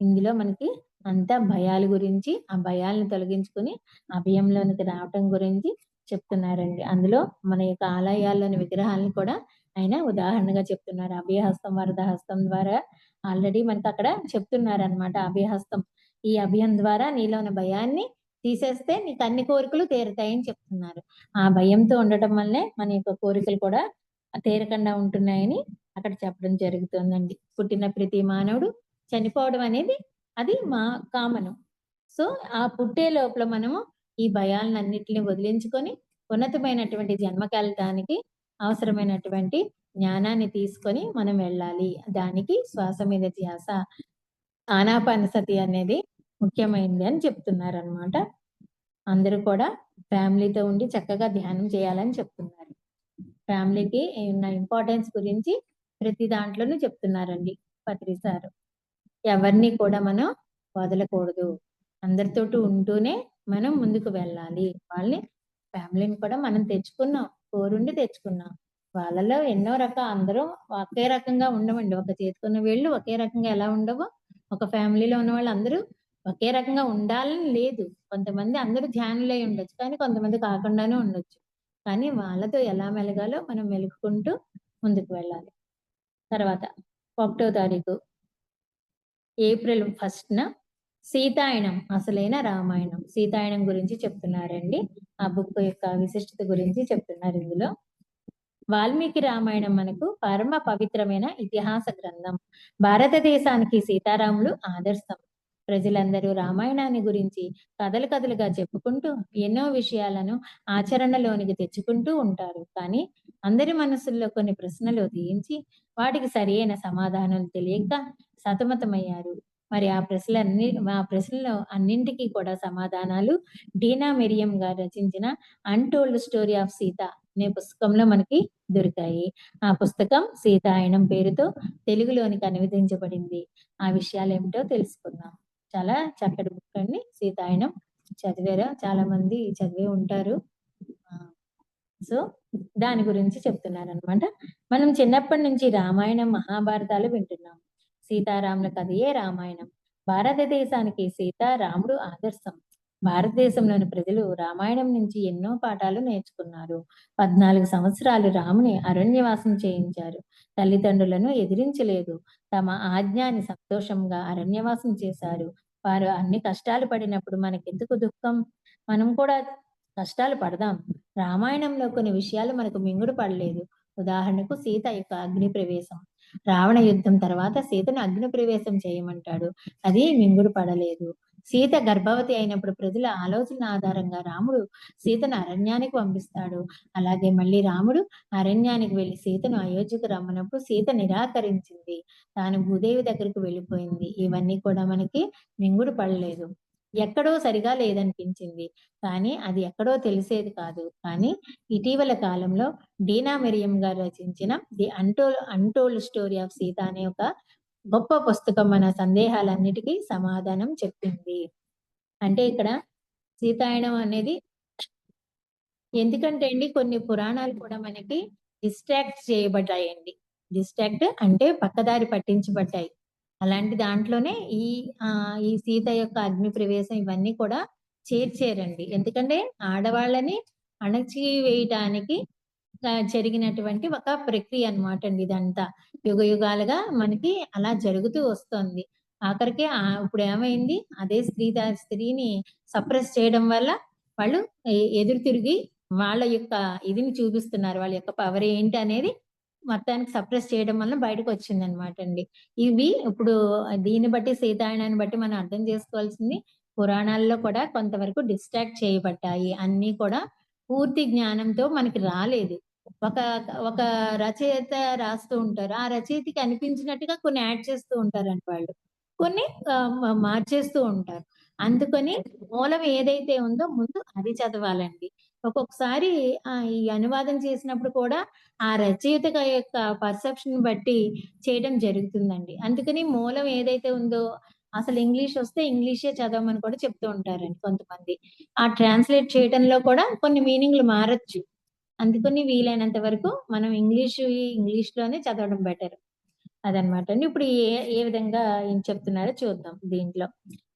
ఇందులో మనకి అంతా భయాల గురించి, ఆ భయాలను తొలగించుకుని అభయంలోనికి రావటం గురించి చెప్తున్నారండి. అందులో మన యొక్క ఆలయాల్లోని విగ్రహాలను కూడా ఆయన ఉదాహరణగా చెప్తున్నారు. అభయహస్తం, వరదహస్తం ద్వారా ఆల్రెడీ మనకి అక్కడ చెప్తున్నారనమాట. అభయహస్తం, ఈ అభయం ద్వారా నీలోని భయాన్ని తీసేస్తే నీకు అన్ని కోరికలు తీరుతాయని చెప్తున్నారు. ఆ భయంతో ఉండటం వల్లే మన యొక్క కోరికలు కూడా తీరకుండా ఉంటున్నాయని అక్కడ చెప్పడం జరుగుతుందండి. పుట్టిన ప్రతి మానవుడు చనిపోవడం అనేది అది మా కామను. సో ఆ పుట్టే లోపల మనము ఈ భయాలన్నిటిని వదిలించుకొని ఉన్నతమైనటువంటి జన్మకెళ్ళటానికి అవసరమైనటువంటి జ్ఞానాన్ని తీసుకొని మనం వెళ్ళాలి. దానికి శ్వాస మీద ధ్యాస, ఆనాపానసతి అనేది ముఖ్యమైనది అని చెప్తున్నారనమాట. అందరూ కూడా ఫ్యామిలీతో ఉండి చక్కగా ధ్యానం చేయాలని చెప్తున్నారు. ఫ్యామిలీకి ఉన్న ఇంపార్టెన్స్ గురించి ప్రతి దాంట్లోనూ చెప్తున్నారండి పత్రి సార్. ఎవరిని కూడా మనం వదలకూడదు, అందరితోటి ఉంటూనే మనం ముందుకు వెళ్ళాలి. వాళ్ళని ఫ్యామిలీని కూడా మనం తెచ్చుకున్నాం, కోరుండి తెచ్చుకున్నాం. వాళ్ళలో ఎన్నో అందరూ ఒకే రకంగా ఉండమండి. ఒక చేతికున్న వీళ్ళు ఒకే రకంగా ఎలా ఉండవో, ఒక ఫ్యామిలీలో ఉన్న వాళ్ళు అందరూ ఒకే రకంగా ఉండాలని లేదు. కొంతమంది అందరూ ధ్యానులై ఉండొచ్చు, కానీ కొంతమంది కాకుండానే ఉండొచ్చు. కానీ వాళ్ళతో ఎలా మెలగాలో మనం మెలుగుకుంటూ ముందుకు వెళ్ళాలి. తర్వాత 1వ తారీఖు ఏప్రిల్ 1న సీతాయనం, అసలైన రామాయణం, సీతాయనం గురించి చెప్తున్నారండి. ఆ బుక్ యొక్క విశిష్టత గురించి చెప్తున్నారు ఇందులో. వాల్మీకి రామాయణం మనకు పరమ పవిత్రమైన ఇతిహాస గ్రంథం. భారతదేశానికి సీతారాములు ఆదర్శం. ప్రజలందరూ రామాయణాన్ని గురించి కథలు కథలుగా చెప్పుకుంటూ ఎన్నో విషయాలను ఆచరణలోనికి తెచ్చుకుంటూ ఉంటారు. కానీ అందరి మనసుల్లో కొన్ని ప్రశ్నలు ఉదయించి వాటికి సరైన సమాధానం తెలియక సతమతమయ్యారు. మరి ఆ ప్రశ్నలో అన్నింటికీ కూడా సమాధానాలు డీనా మెరియం గారు రచించిన అన్టోల్డ్ స్టోరీ ఆఫ్ సీత అనే పుస్తకంలో మనకి దొరికాయి. ఆ పుస్తకం సీతాయనం పేరుతో తెలుగులోనికి అనువదించబడింది. ఆ విషయాలు ఏమిటో తెలుసుకుందాం. చాలా చక్కటి బుక్ అండి సీతాయనం. చదివారా? చాలా మంది చదివే ఉంటారు. సో దాని గురించి చెప్తున్నారనమాట. మనం చిన్నప్పటి నుంచి రామాయణం, మహాభారతాలు వింటున్నాం. సీతారాముల కథయే రామాయణం. భారతదేశానికి సీత, రాముడు ఆదర్శం. భారతదేశంలోని ప్రజలు రామాయణం నుంచి ఎన్నో పాఠాలు నేర్చుకున్నారు. 14 సంవత్సరాలు రాముని అరణ్యవాసం చేయించారు. తల్లిదండ్రులను ఎదిరించలేదు. తమ ఆజ్ఞాని సంతోషంగా అరణ్యవాసం చేశారు. వారు అన్ని కష్టాలు పడినప్పుడు మనకెందుకు దుఃఖం? మనం కూడా కష్టాలు పడదాం. రామాయణంలో కొన్ని విషయాలు మనకు మింగుడు పడలేదు. ఉదాహరణకు సీత యొక్క అగ్ని ప్రవేశం. రావణ యుద్ధం తర్వాత సీతను అగ్ని ప్రవేశం చేయమంటాడు, అది మింగుడు పడలేదు. సీత గర్భవతి అయినప్పుడు ప్రజల ఆలోచన ఆధారంగా రాముడు సీతను అరణ్యానికి పంపిస్తాడు. అలాగే మళ్ళీ రాముడు అరణ్యానికి వెళ్లి సీతను అయోధ్యకు రమ్మన్నప్పుడు సీత నిరాకరించింది. తాను భూదేవి దగ్గరకు వెళ్ళిపోయింది. ఇవన్నీ కూడా మనకి మింగుడు పడలేదు. ఎక్కడో సరిగా లేదనిపించింది, కానీ అది ఎక్కడో తెలిసేది కాదు. కానీ ఇటీవల కాలంలో డీనా మెరియం గారు రచించిన the untold story of Sita అనే ఒక గొప్ప పుస్తకం మన సందేహాలన్నిటికీ సమాధానం చెప్పింది. అంటే ఇక్కడ సీతాయనం అనేది ఎందుకంటే అండి కొన్ని పురాణాలు కూడా మనకి డిస్ట్రాక్ట్ చేయబడ్డాయండి. డిస్ట్రాక్ట్ అంటే పక్కదారి పట్టించబడ్డాయి. అలాంటి దాంట్లోనే ఈ సీత యొక్క అగ్ని ప్రవేశం ఇవన్నీ కూడా చేర్చారండి. ఎందుకంటే ఆడవాళ్ళని అణచివేయటానికి జరిగినటువంటి ఒక ప్రక్రియ అన్నమాట అండి ఇదంతా. యుగాలుగా మనకి అలా జరుగుతూ వస్తోంది. ఆఖరికి ఇప్పుడేమైంది అదే స్త్రీని సప్రెస్ చేయడం వల్ల వాళ్ళు ఎదురు తిరిగి వాళ్ళ యొక్క ఇదిని చూపిస్తున్నారు. వాళ్ళ యొక్క పవర్ ఏంటి అనేది మొత్తానికి సప్రెస్ చేయడం వల్ల బయటకొచ్చిందనమాట అండి. ఇవి ఇప్పుడు దీన్ని బట్టి సీతాయనాన్ని బట్టి మనం అర్థం చేసుకోవాల్సింది పురాణాల్లో కూడా కొంతవరకు డిస్ట్రాక్ట్ చేయబడ్డాయి. అన్నీ కూడా పూర్తి జ్ఞానంతో మనకి రాలేదు. ఒక ఒక రచయిత రాస్తూ ఉంటారు. ఆ రచయితకి అనిపించినట్టుగా కొన్ని యాడ్ చేస్తూ ఉంటారండి వాళ్ళు. కొన్ని మార్చేస్తూ ఉంటారు. అందుకని మూలం ఏదైతే ఉందో ముందు అది చదవాలండి. ఒక్కొక్కసారి ఈ అనువాదం చేసినప్పుడు కూడా ఆ రచయిత యొక్క పర్సెప్షన్ బట్టి చేయడం జరుగుతుందండి. అందుకని మూలం ఏదైతే ఉందో అసలు ఇంగ్లీష్ వస్తే ఇంగ్లీషే చదవమని కూడా చెప్తూ ఉంటారండి కొంతమంది. ఆ ట్రాన్స్‌లేట్ చేయటంలో కూడా కొన్ని మీనింగ్‌లు మారొచ్చు. అందుకని వీలైనంత వరకు మనం ఇంగ్లీష్‌లోనే చదవడం బెటర్. అదనమాట అండి. ఇప్పుడు ఏ విధంగా ఏం చెప్తున్నారో చూద్దాం దీంట్లో.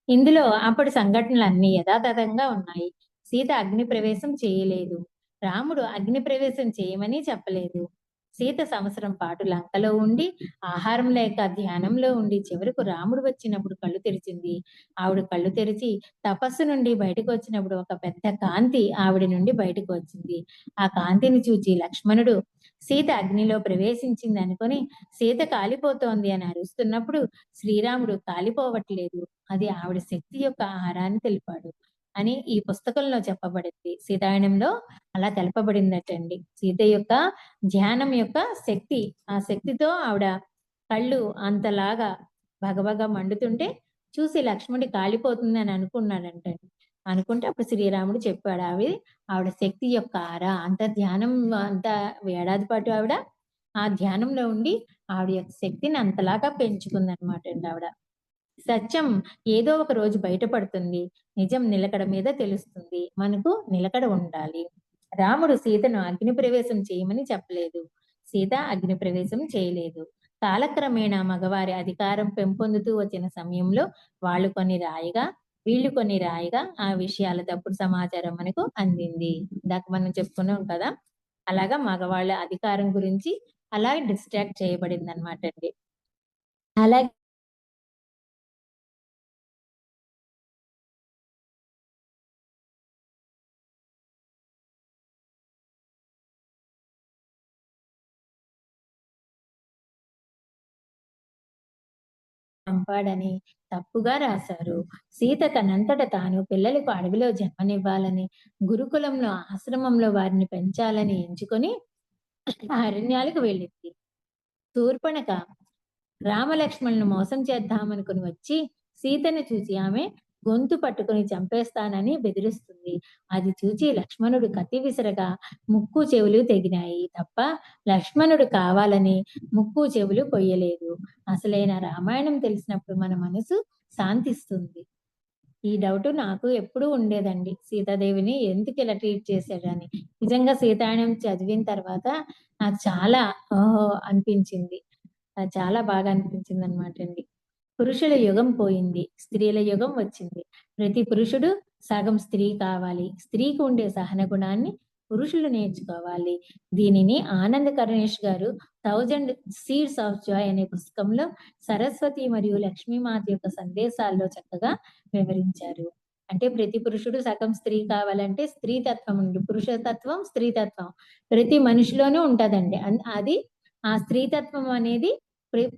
ఇందులో అప్పటి సంఘటనలన్నీ యథాతథంగా ఉన్నాయి. సీత అగ్ని ప్రవేశం చేయలేదు. రాముడు అగ్ని ప్రవేశం చేయమని చెప్పలేదు. సీత సంవత్సరం పాటు లంకలో ఉండి, ఆహారం లేక ధ్యానంలో ఉండి, చివరకు రాముడు వచ్చినప్పుడు కళ్ళు తెరిచింది. ఆవిడ కళ్ళు తెరిచి తపస్సు నుండి బయటకొచ్చినప్పుడు ఒక పెద్ద కాంతి ఆవిడ నుండి బయటకు వచ్చింది. ఆ కాంతిని చూచి లక్ష్మణుడు సీత అగ్నిలో ప్రవేశించిందనుకొని సీత కాలిపోతోంది అని అరుస్తున్నప్పుడు శ్రీరాముడు కాలిపోవట్లేదు. అది ఆవిడ శక్తి యొక్క ఆహారాన్ని తెలిపాడు అని ఈ పుస్తకంలో చెప్పబడింది. సీతాయనంలో అలా తెలపబడిందటండి. సీత యొక్క ధ్యానం యొక్క శక్తి, ఆ శక్తితో ఆవిడ కళ్ళు అంతలాగా భగభగ మండుతుంటే చూసి లక్ష్మణుడు కాలిపోతుందని అనుకున్నాడంటండి. అనుకుంటే అప్పుడు శ్రీరాముడు చెప్పాడు. ఆవిడ శక్తి యొక్క అంత ధ్యానం అంత ఏడాది పాటు ఆవిడ ఆ ధ్యానంలో ఉండి ఆవిడ యొక్క శక్తిని అంతలాగా పెంచుకుందనమాట అండి ఆవిడ. సత్యం ఏదో ఒక రోజు బయటపడుతుంది. నిజం నిలకడ మీద తెలుస్తుంది. మనకు నిలకడ ఉండాలి. రాముడు సీతను అగ్ని ప్రవేశం చేయమని చెప్పలేదు. సీత అగ్ని ప్రవేశం చేయలేదు. కాలక్రమేణా మగవారి అధికారం పెంపొందుతూ వచ్చిన సమయంలో వాళ్ళు కొన్ని రాయిగా, వీళ్ళు కొన్ని రాయిగా ఆ విషయాల తప్పుడు సమాచారం మనకు అందింది. ఇందాక మనం చెప్పుకున్నాం కదా! అలాగా మగవాళ్ళ అధికారం గురించి అలా డిస్ట్రాక్ట్ చేయబడిందనమాట అండి. అలాగే పంపాడని తప్పుగా రాశారు. సీత తనంతట తాను పిల్లలకు అడవిలో జన్మనివ్వాలని, గురుకులంలో, ఆశ్రమంలో వారిని పెంచాలని ఎంచుకొని అరణ్యాలకు వెళ్ళింది. శూర్పణఖ రామలక్ష్మణులను మోసం చేద్దామనుకుని వచ్చి సీతను చూసి ఆమె గొంతు పట్టుకుని చంపేస్తానని బెదిరిస్తుంది. అది చూచి లక్ష్మణుడు కత్తి విసరగా ముక్కు చెవులు తెగినాయి తప్ప లక్ష్మణుడు కావాలని ముక్కు చెవులు కొయ్యలేదు. అసలైన రామాయణం తెలిసినప్పుడు మన మనసు శాంతిస్తుంది. ఈ డౌట్ నాకు ఎప్పుడూ ఉండేదండి. సీతాదేవిని ఎందుకు ఇలా ట్రీట్ చేశాడని. నిజంగా సీతాయనం చదివిన తర్వాత నాకు చాలా ఓహో! అనిపించింది. చాలా బాగా అనిపించిందనమాటండి. పురుషుల యుగం పోయింది. స్త్రీల యుగం వచ్చింది. ప్రతి పురుషుడు సగం స్త్రీ కావాలి. స్త్రీకి ఉండే సహన గుణాన్ని పురుషులు నేర్చుకోవాలి. దీనిని ఆనంద్ కరుణేష్ గారు 1000 సీడ్స్ ఆఫ్ జాయ్ అనే పుస్తకంలో సరస్వతి మరియు లక్ష్మీమాత యొక్క సందేశాల్లో చక్కగా వివరించారు. అంటే ప్రతి పురుషుడు సగం స్త్రీ కావాలంటే స్త్రీ తత్వం ఉంది. పురుష తత్వం, స్త్రీ తత్వం ప్రతి మనిషిలోనూ ఉంటదండి. అది ఆ స్త్రీ తత్వం అనేది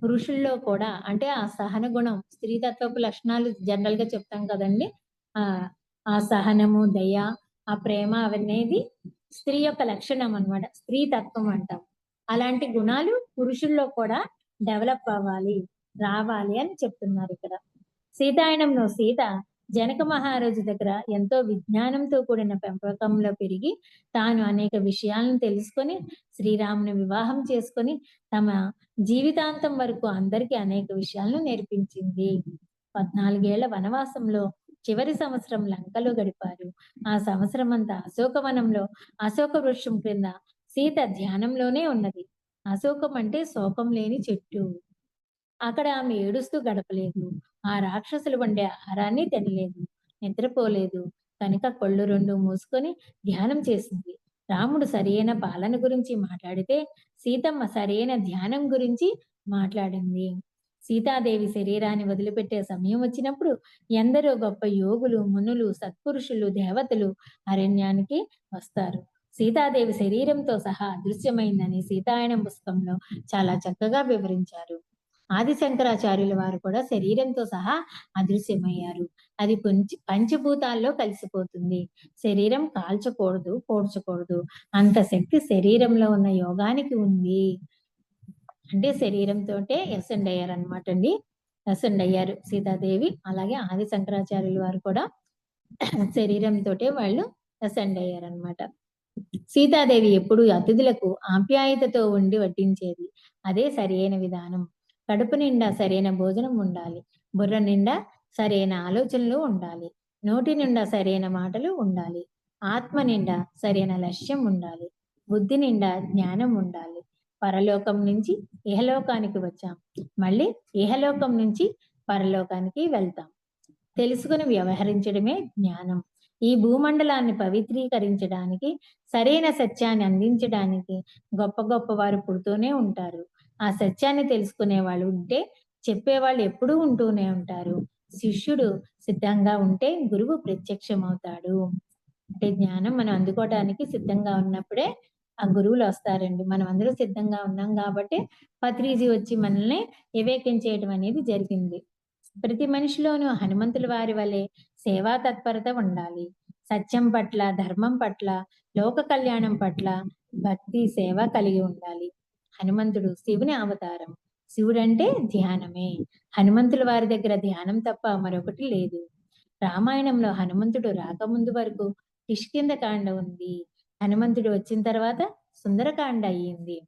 పురుషుల్లో కూడా అంటే ఆ సహన గుణం స్త్రీ తత్వపు లక్షణాలు జనరల్ గా చెప్తాం కదండి. ఆ ఆ సహనము, దయ, ఆ ప్రేమ అవనేది స్త్రీ యొక్క లక్షణం అన్నమాట. స్త్రీ తత్వం అంటాం. అలాంటి గుణాలు పురుషుల్లో కూడా డెవలప్ అవ్వాలి, రావాలి అని చెప్తున్నారు ఇక్కడ. సీతాయనంలో సీత జనక మహారాజు దగ్గర ఎంతో విజ్ఞానంతో కూడిన పెంపకంలో పెరిగి తాను అనేక విషయాలను తెలుసుకొని శ్రీరాముని వివాహం చేసుకొని తమ జీవితాంతం వరకు అందరికీ అనేక విషయాలను నేర్పించింది. 14 ఏళ్ల వనవాసంలో చివరి సంవత్సరం లంకలో గడిపారు. ఆ సంవత్సరం అంతా అశోకవనంలో అశోక వృక్షం క్రింద సీత ధ్యానంలోనే ఉన్నది. అశోకం అంటే శోకం లేని చెట్టు. అక్కడ ఆమె ఏడుస్తూ గడపలేదు. ఆ రాక్షసులు వండే ఆహారాన్ని తినలేదు, నిద్రపోలేదు. కనుక కళ్ళు రెండు మూసుకొని ధ్యానం చేసింది. రాముడు సరైన పాలన గురించి మాట్లాడితే సీతమ్మ సరైన ధ్యానం గురించి మాట్లాడింది. సీతాదేవి శరీరాన్ని వదిలిపెట్టే సమయం వచ్చినప్పుడు ఎందరో గొప్ప యోగులు, మునులు, సత్పురుషులు, దేవతలు అరణ్యానికి వస్తారు. సీతాదేవి శరీరంతో సహా అదృశ్యమైందని సీతాయనం పుస్తకంలో చాలా చక్కగా వివరించారు. ఆది శంకరాచార్యుల వారు కూడా శరీరంతో సహా అదృశ్యమయ్యారు. అది పంచభూతాల్లో కలిసిపోతుంది. శరీరం కాల్చకూడదు, పోడ్చకూడదు. అంత శక్తి శరీరంలో ఉన్న యోగానికి ఉంది. అంటే శరీరంతోటే ఎసెండ్ అయ్యారు అనమాట అండి. ఎసెండ్ అయ్యారు సీతాదేవి. అలాగే ఆది శంకరాచార్యుల వారు కూడా శరీరంతోటే వాళ్ళు ఎసెండ్ అయ్యారనమాట. సీతాదేవి ఎప్పుడు అతిథులకు ఆప్యాయతతో ఉండి వడ్డించేది. అదే సరైన విధానం. కడుపు నిండా సరైన భోజనం ఉండాలి. బుర్ర నిండా సరైన ఆలోచనలు ఉండాలి. నోటి నిండా సరైన మాటలు ఉండాలి. ఆత్మ నిండా సరైన లక్ష్యం ఉండాలి. బుద్ధి నిండా జ్ఞానం ఉండాలి. పరలోకం నుంచి ఇహలోకానికి వచ్చాం, మళ్ళీ ఇహలోకం నుంచి పరలోకానికి వెళ్తాం. తెలుసుకుని వ్యవహరించడమే జ్ఞానం. ఈ భూమండలాన్ని పవిత్రీకరించడానికి, సరైన సత్యాన్ని అందించడానికి గొప్ప గొప్ప వారు పుడుతూనే ఉంటారు. ఆ సత్యాన్ని తెలుసుకునే వాళ్ళు ఉంటే చెప్పేవాళ్ళు ఎప్పుడూ ఉంటూనే ఉంటారు. శిష్యుడు సిద్ధంగా ఉంటే గురువు ప్రత్యక్షమవుతాడు. అంటే జ్ఞానం మనం అందుకోవడానికి సిద్ధంగా ఉన్నప్పుడే ఆ గురువులు వస్తారండి. మనం అందరూ సిద్ధంగా ఉన్నాం కాబట్టి పత్రిజీ వచ్చి మనల్ని వివేకం చేయడం అనేది జరిగింది. ప్రతి మనిషిలోనూ హనుమంతుల వారి వలె సేవా తత్పరత ఉండాలి. సత్యం పట్ల, ధర్మం పట్ల, లోక కళ్యాణం పట్ల భక్తి, సేవ కలిగి ఉండాలి. హనుమంతుడు శివుని అవతారం. శివుడంటే ధ్యానమే. హనుమంతుల వారి దగ్గర ధ్యానం తప్ప మరొకటి లేదు. రామాయణంలో హనుమంతుడు రాకముందు వరకు కిష్కింధకాండ ఉంది. హనుమంతుడు వచ్చిన తర్వాత సుందరకాండ అయ్యింది.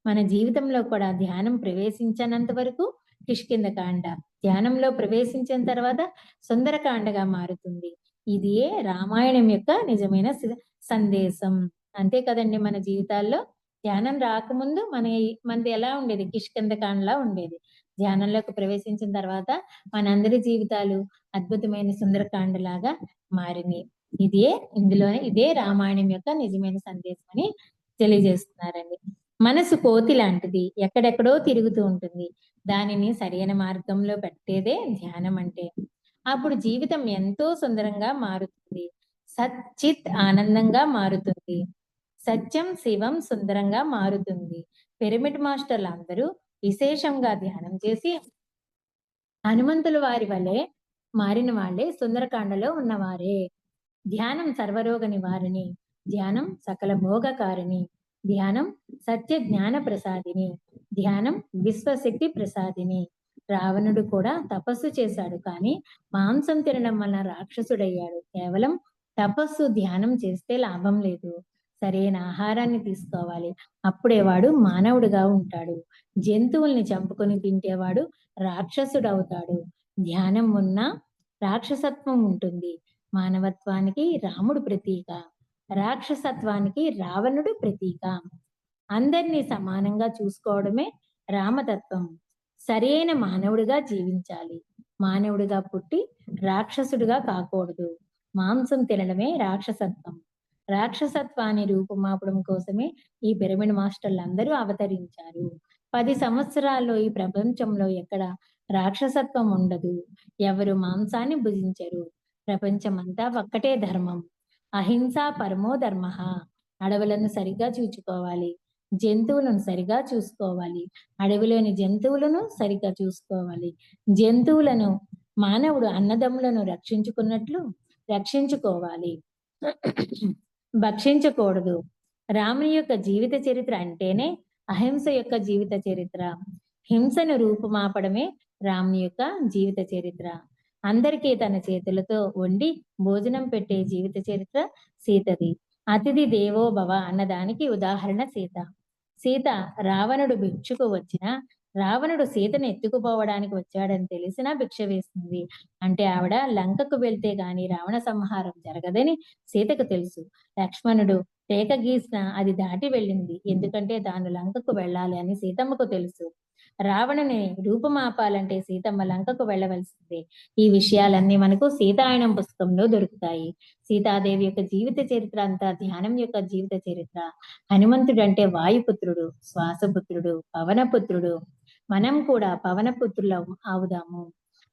మన జీవితంలో కూడా ధ్యానం ప్రవేశించనంత వరకు కిష్కింధకాండ, ధ్యానంలో ప్రవేశించిన తర్వాత సుందరకాండగా మారుతుంది. ఇదే రామాయణం యొక్క నిజమైన సందేశం. అంతే కదండి. మన జీవితాల్లో ధ్యానం రాకముందు మనది ఎలా ఉండేది? కిష్కింధకాండలా ఉండేది. ధ్యానంలోకి ప్రవేశించిన తర్వాత మనందరి జీవితాలు అద్భుతమైన సుందరకాండలాగా మారినాయి. ఇదే రామాయణం యొక్క నిజమైన సందేశం అని తెలియజేస్తున్నారండి. మనసు కోతి లాంటిది, ఎక్కడెక్కడో తిరుగుతూ ఉంటుంది. దానిని సరైన మార్గంలో పెట్టేదే ధ్యానం అంటే. అప్పుడు జీవితం ఎంతో సుందరంగా మారుతుంది. సచ్చిత్ ఆనందంగా మారుతుంది. సత్యం, శివం సుందరంగా మారుతుంది. పిరమిడ్ మాస్టర్లు అందరూ విశేషంగా ధ్యానం చేసి హనుమంతుల వారి వలె మారిన వాళ్ళే సుందరకాండలో ఉన్నవారే. ధ్యానం సర్వరోగ నివారిణి, ధ్యానం సకల భోగకారిణి, ధ్యానం సత్య జ్ఞాన ప్రసాదిని, ధ్యానం విశ్వశక్తి ప్రసాదిని. రావణుడు కూడా తపస్సు చేశాడు, కానీ మాంసం తినడం వలన రాక్షసుడయ్యాడు. కేవలం తపస్సు, ధ్యానం చేస్తే లాభం లేదు. సరైన ఆహారాన్ని తీసుకోవాలి. అప్పుడే వాడు మానవుడిగా ఉంటాడు. జంతువుల్ని చంపుకొని తింటేవాడు రాక్షసుడు అవుతాడు. ధ్యానం ఉన్నా రాక్షసత్వం ఉంటుంది. మానవత్వానికి రాముడు ప్రతీక, రాక్షసత్వానికి రావణుడు ప్రతీక. అందరినీ సమానంగా చూసుకోవడమే రామతత్వం. సరైన మానవుడిగా జీవించాలి. మానవుడిగా పుట్టి రాక్షసుడిగా కాకూడదు. మాంసం తినడమే రాక్షసత్వం. రాక్షసత్వాన్ని రూపుమాపడం కోసమే ఈ పిరమిడ్ మాస్టర్లు అందరూ అవతరించారు. 10 సంవత్సరాల్లో ఈ ప్రపంచంలో ఎక్కడ రాక్షసత్వం ఉండదు. ఎవరు మాంసాన్ని భుజించరు. ప్రపంచమంతా ఒక్కటే ధర్మం. అహింస పరమో ధర్మ. అడవులను సరిగా చూచుకోవాలి. జంతువులను సరిగా చూసుకోవాలి. అడవిలోని జంతువులను సరిగా చూసుకోవాలి. జంతువులను మానవుడు అన్నదమ్ములను రక్షించుకున్నట్లు రక్షించుకోవాలి. భక్షించకూడదు. రాముని యొక్క జీవిత చరిత్ర అంటేనే అహింస యొక్క జీవిత చరిత్ర. హింసను రూపుమాపడమే రాముని యొక్క జీవిత చరిత్ర. అందరికీ తన చేతులతో వండి భోజనం పెట్టే జీవిత చరిత్ర సీతది. అతిథి దేవో భవ అన్నదానికి ఉదాహరణ సీత. సీత రావణుడు భిక్షుకు వచ్చిన రావణుడు సీతను ఎత్తుకుపోవడానికి వచ్చాడని తెలిసినా భిక్ష వేస్తుంది. అంటే ఆవిడ లంకకు వెళ్తే గాని రావణ సంహారం జరగదని సీతకు తెలుసు. లక్ష్మణుడు రేఖ గీసిన అది దాటి వెళ్ళింది. ఎందుకంటే తాను లంకకు వెళ్ళాలి అని సీతమ్మకు తెలుసు. రావణుని రూపుమాపాలంటే సీతమ్మ లంకకు వెళ్ళవలసిందే. ఈ విషయాలన్నీ మనకు సీతాయనం పుస్తకంలో దొరుకుతాయి. సీతాదేవి యొక్క జీవిత చరిత్ర అంతా ధ్యానం యొక్క జీవిత చరిత్ర. హనుమంతుడు అంటే వాయుపుత్రుడు, శ్వాసపుత్రుడు, పవనపుత్రుడు. మనం కూడా పవనపుత్రులం అవుదాము.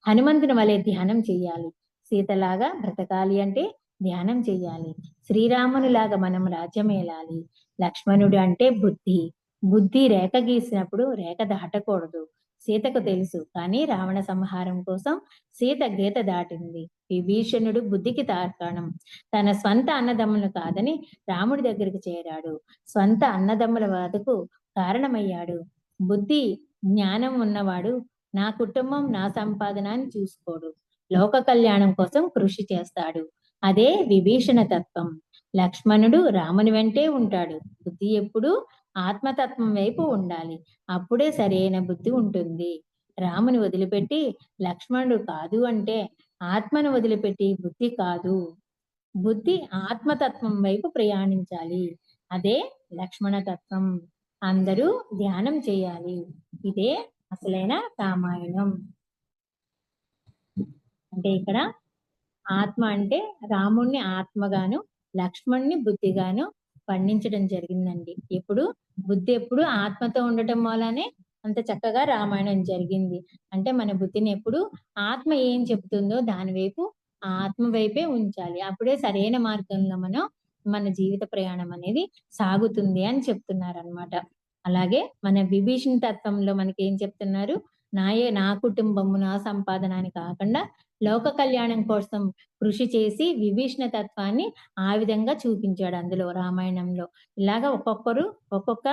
హనుమంతుని వలె ధ్యానం చెయ్యాలి. సీతలాగా బ్రతకాలి అంటే ధ్యానం చెయ్యాలి. శ్రీరామునిలాగా మనం రాజ్యమేలాలి. లక్ష్మణుడు అంటే బుద్ధి. బుద్ధి రేఖ గీసినప్పుడు రేఖ దాటకూడదు. సీతకు తెలుసు, కానీ రావణ సంహారం కోసం సీత గీత దాటింది. విభీషణుడు బుద్ధికి తార్కాణం. తన స్వంత అన్నదమ్ములను కాదని రాముడి దగ్గరికి చేరాడు. స్వంత అన్నదమ్ముల వద్దకు కారణమయ్యాడు. బుద్ధి జ్ఞానం ఉన్నవాడు నా కుటుంబం నా సంపాదన అని చూసుకోడు. లోక కళ్యాణం కోసం కృషి చేస్తాడు. అదే విభీషణ తత్వం. లక్ష్మణుడు రాముని వెంటే ఉంటాడు. బుద్ధి ఎప్పుడు ఆత్మతత్వం వైపు ఉండాలి. అప్పుడే సరైన బుద్ధి ఉంటుంది. రాముని వదిలిపెట్టి లక్ష్మణుడు కాదు అంటే ఆత్మను వదిలిపెట్టి బుద్ధి కాదు. బుద్ధి ఆత్మతత్వం వైపు ప్రయాణించాలి. అదే లక్ష్మణ తత్వం. అందరూ ధ్యానం చేయాలి. ఇదే అసలైన రామాయణం. అంటే ఇక్కడ ఆత్మ అంటే రాముణ్ణి ఆత్మగాను, లక్ష్మణ్ణి బుద్ధిగాను వర్ణించడం జరిగిందండి. ఇప్పుడు బుద్ధి ఎప్పుడు ఆత్మతో ఉండటం వల్లనే అంత చక్కగా రామాయణం జరిగింది. అంటే మన బుద్ధిని ఎప్పుడు ఆత్మ ఏం చెప్తుందో దాని వైపు, ఆ ఆత్మ వైపే ఉంచాలి. అప్పుడే సరైన మార్గంలో మన జీవిత ప్రయాణం అనేది సాగుతుంది అని చెప్తున్నారనమాట. అలాగే మన విభీషణ తత్వంలో మనకి ఏం చెప్తున్నారు? నా కుటుంబము నా సంపాదన అని కాకుండా లోక కళ్యాణం కోసం కృషి చేసి విభీషణ తత్వాన్ని ఆ విధంగా చూపించాడు అందులో రామాయణంలో. ఇలాగా ఒక్కొక్కరు ఒక్కొక్క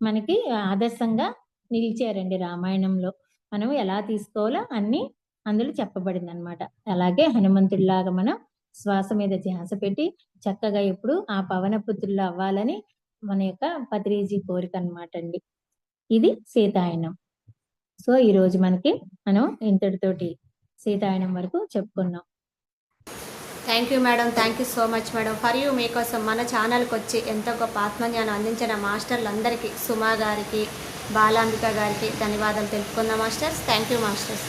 మనకి ఆదర్శంగా నిలిచారండి రామాయణంలో. మనం ఎలా తీసుకోవాలో అన్ని అందులో చెప్పబడింది అనమాట. అలాగే హనుమంతుడిలాగా మనం శ్వాస మీద ధ్యాస పెట్టి చక్కగా ఎప్పుడు ఆ పవనపుత్రులు అవ్వాలని మన యొక్క పత్రిజీ కోరిక అనమాట అండి. ఇది సీతాయనం. సో ఈ రోజు మనం ఇంతటితోటి సీతాయనం వరకు చెప్పుకున్నాం. Thank you madam. Thank you so much madam. For you మీకోసం మన ఛానల్కి వచ్చి ఎంతో గొప్ప ఆత్మజ్ఞానం అందించిన మాస్టర్లందరికీ, సుమా గారికి, బాలాంబిక గారికి ధన్యవాదాలు తెలుపుకుందాం మాస్టర్స్. Thank you masters.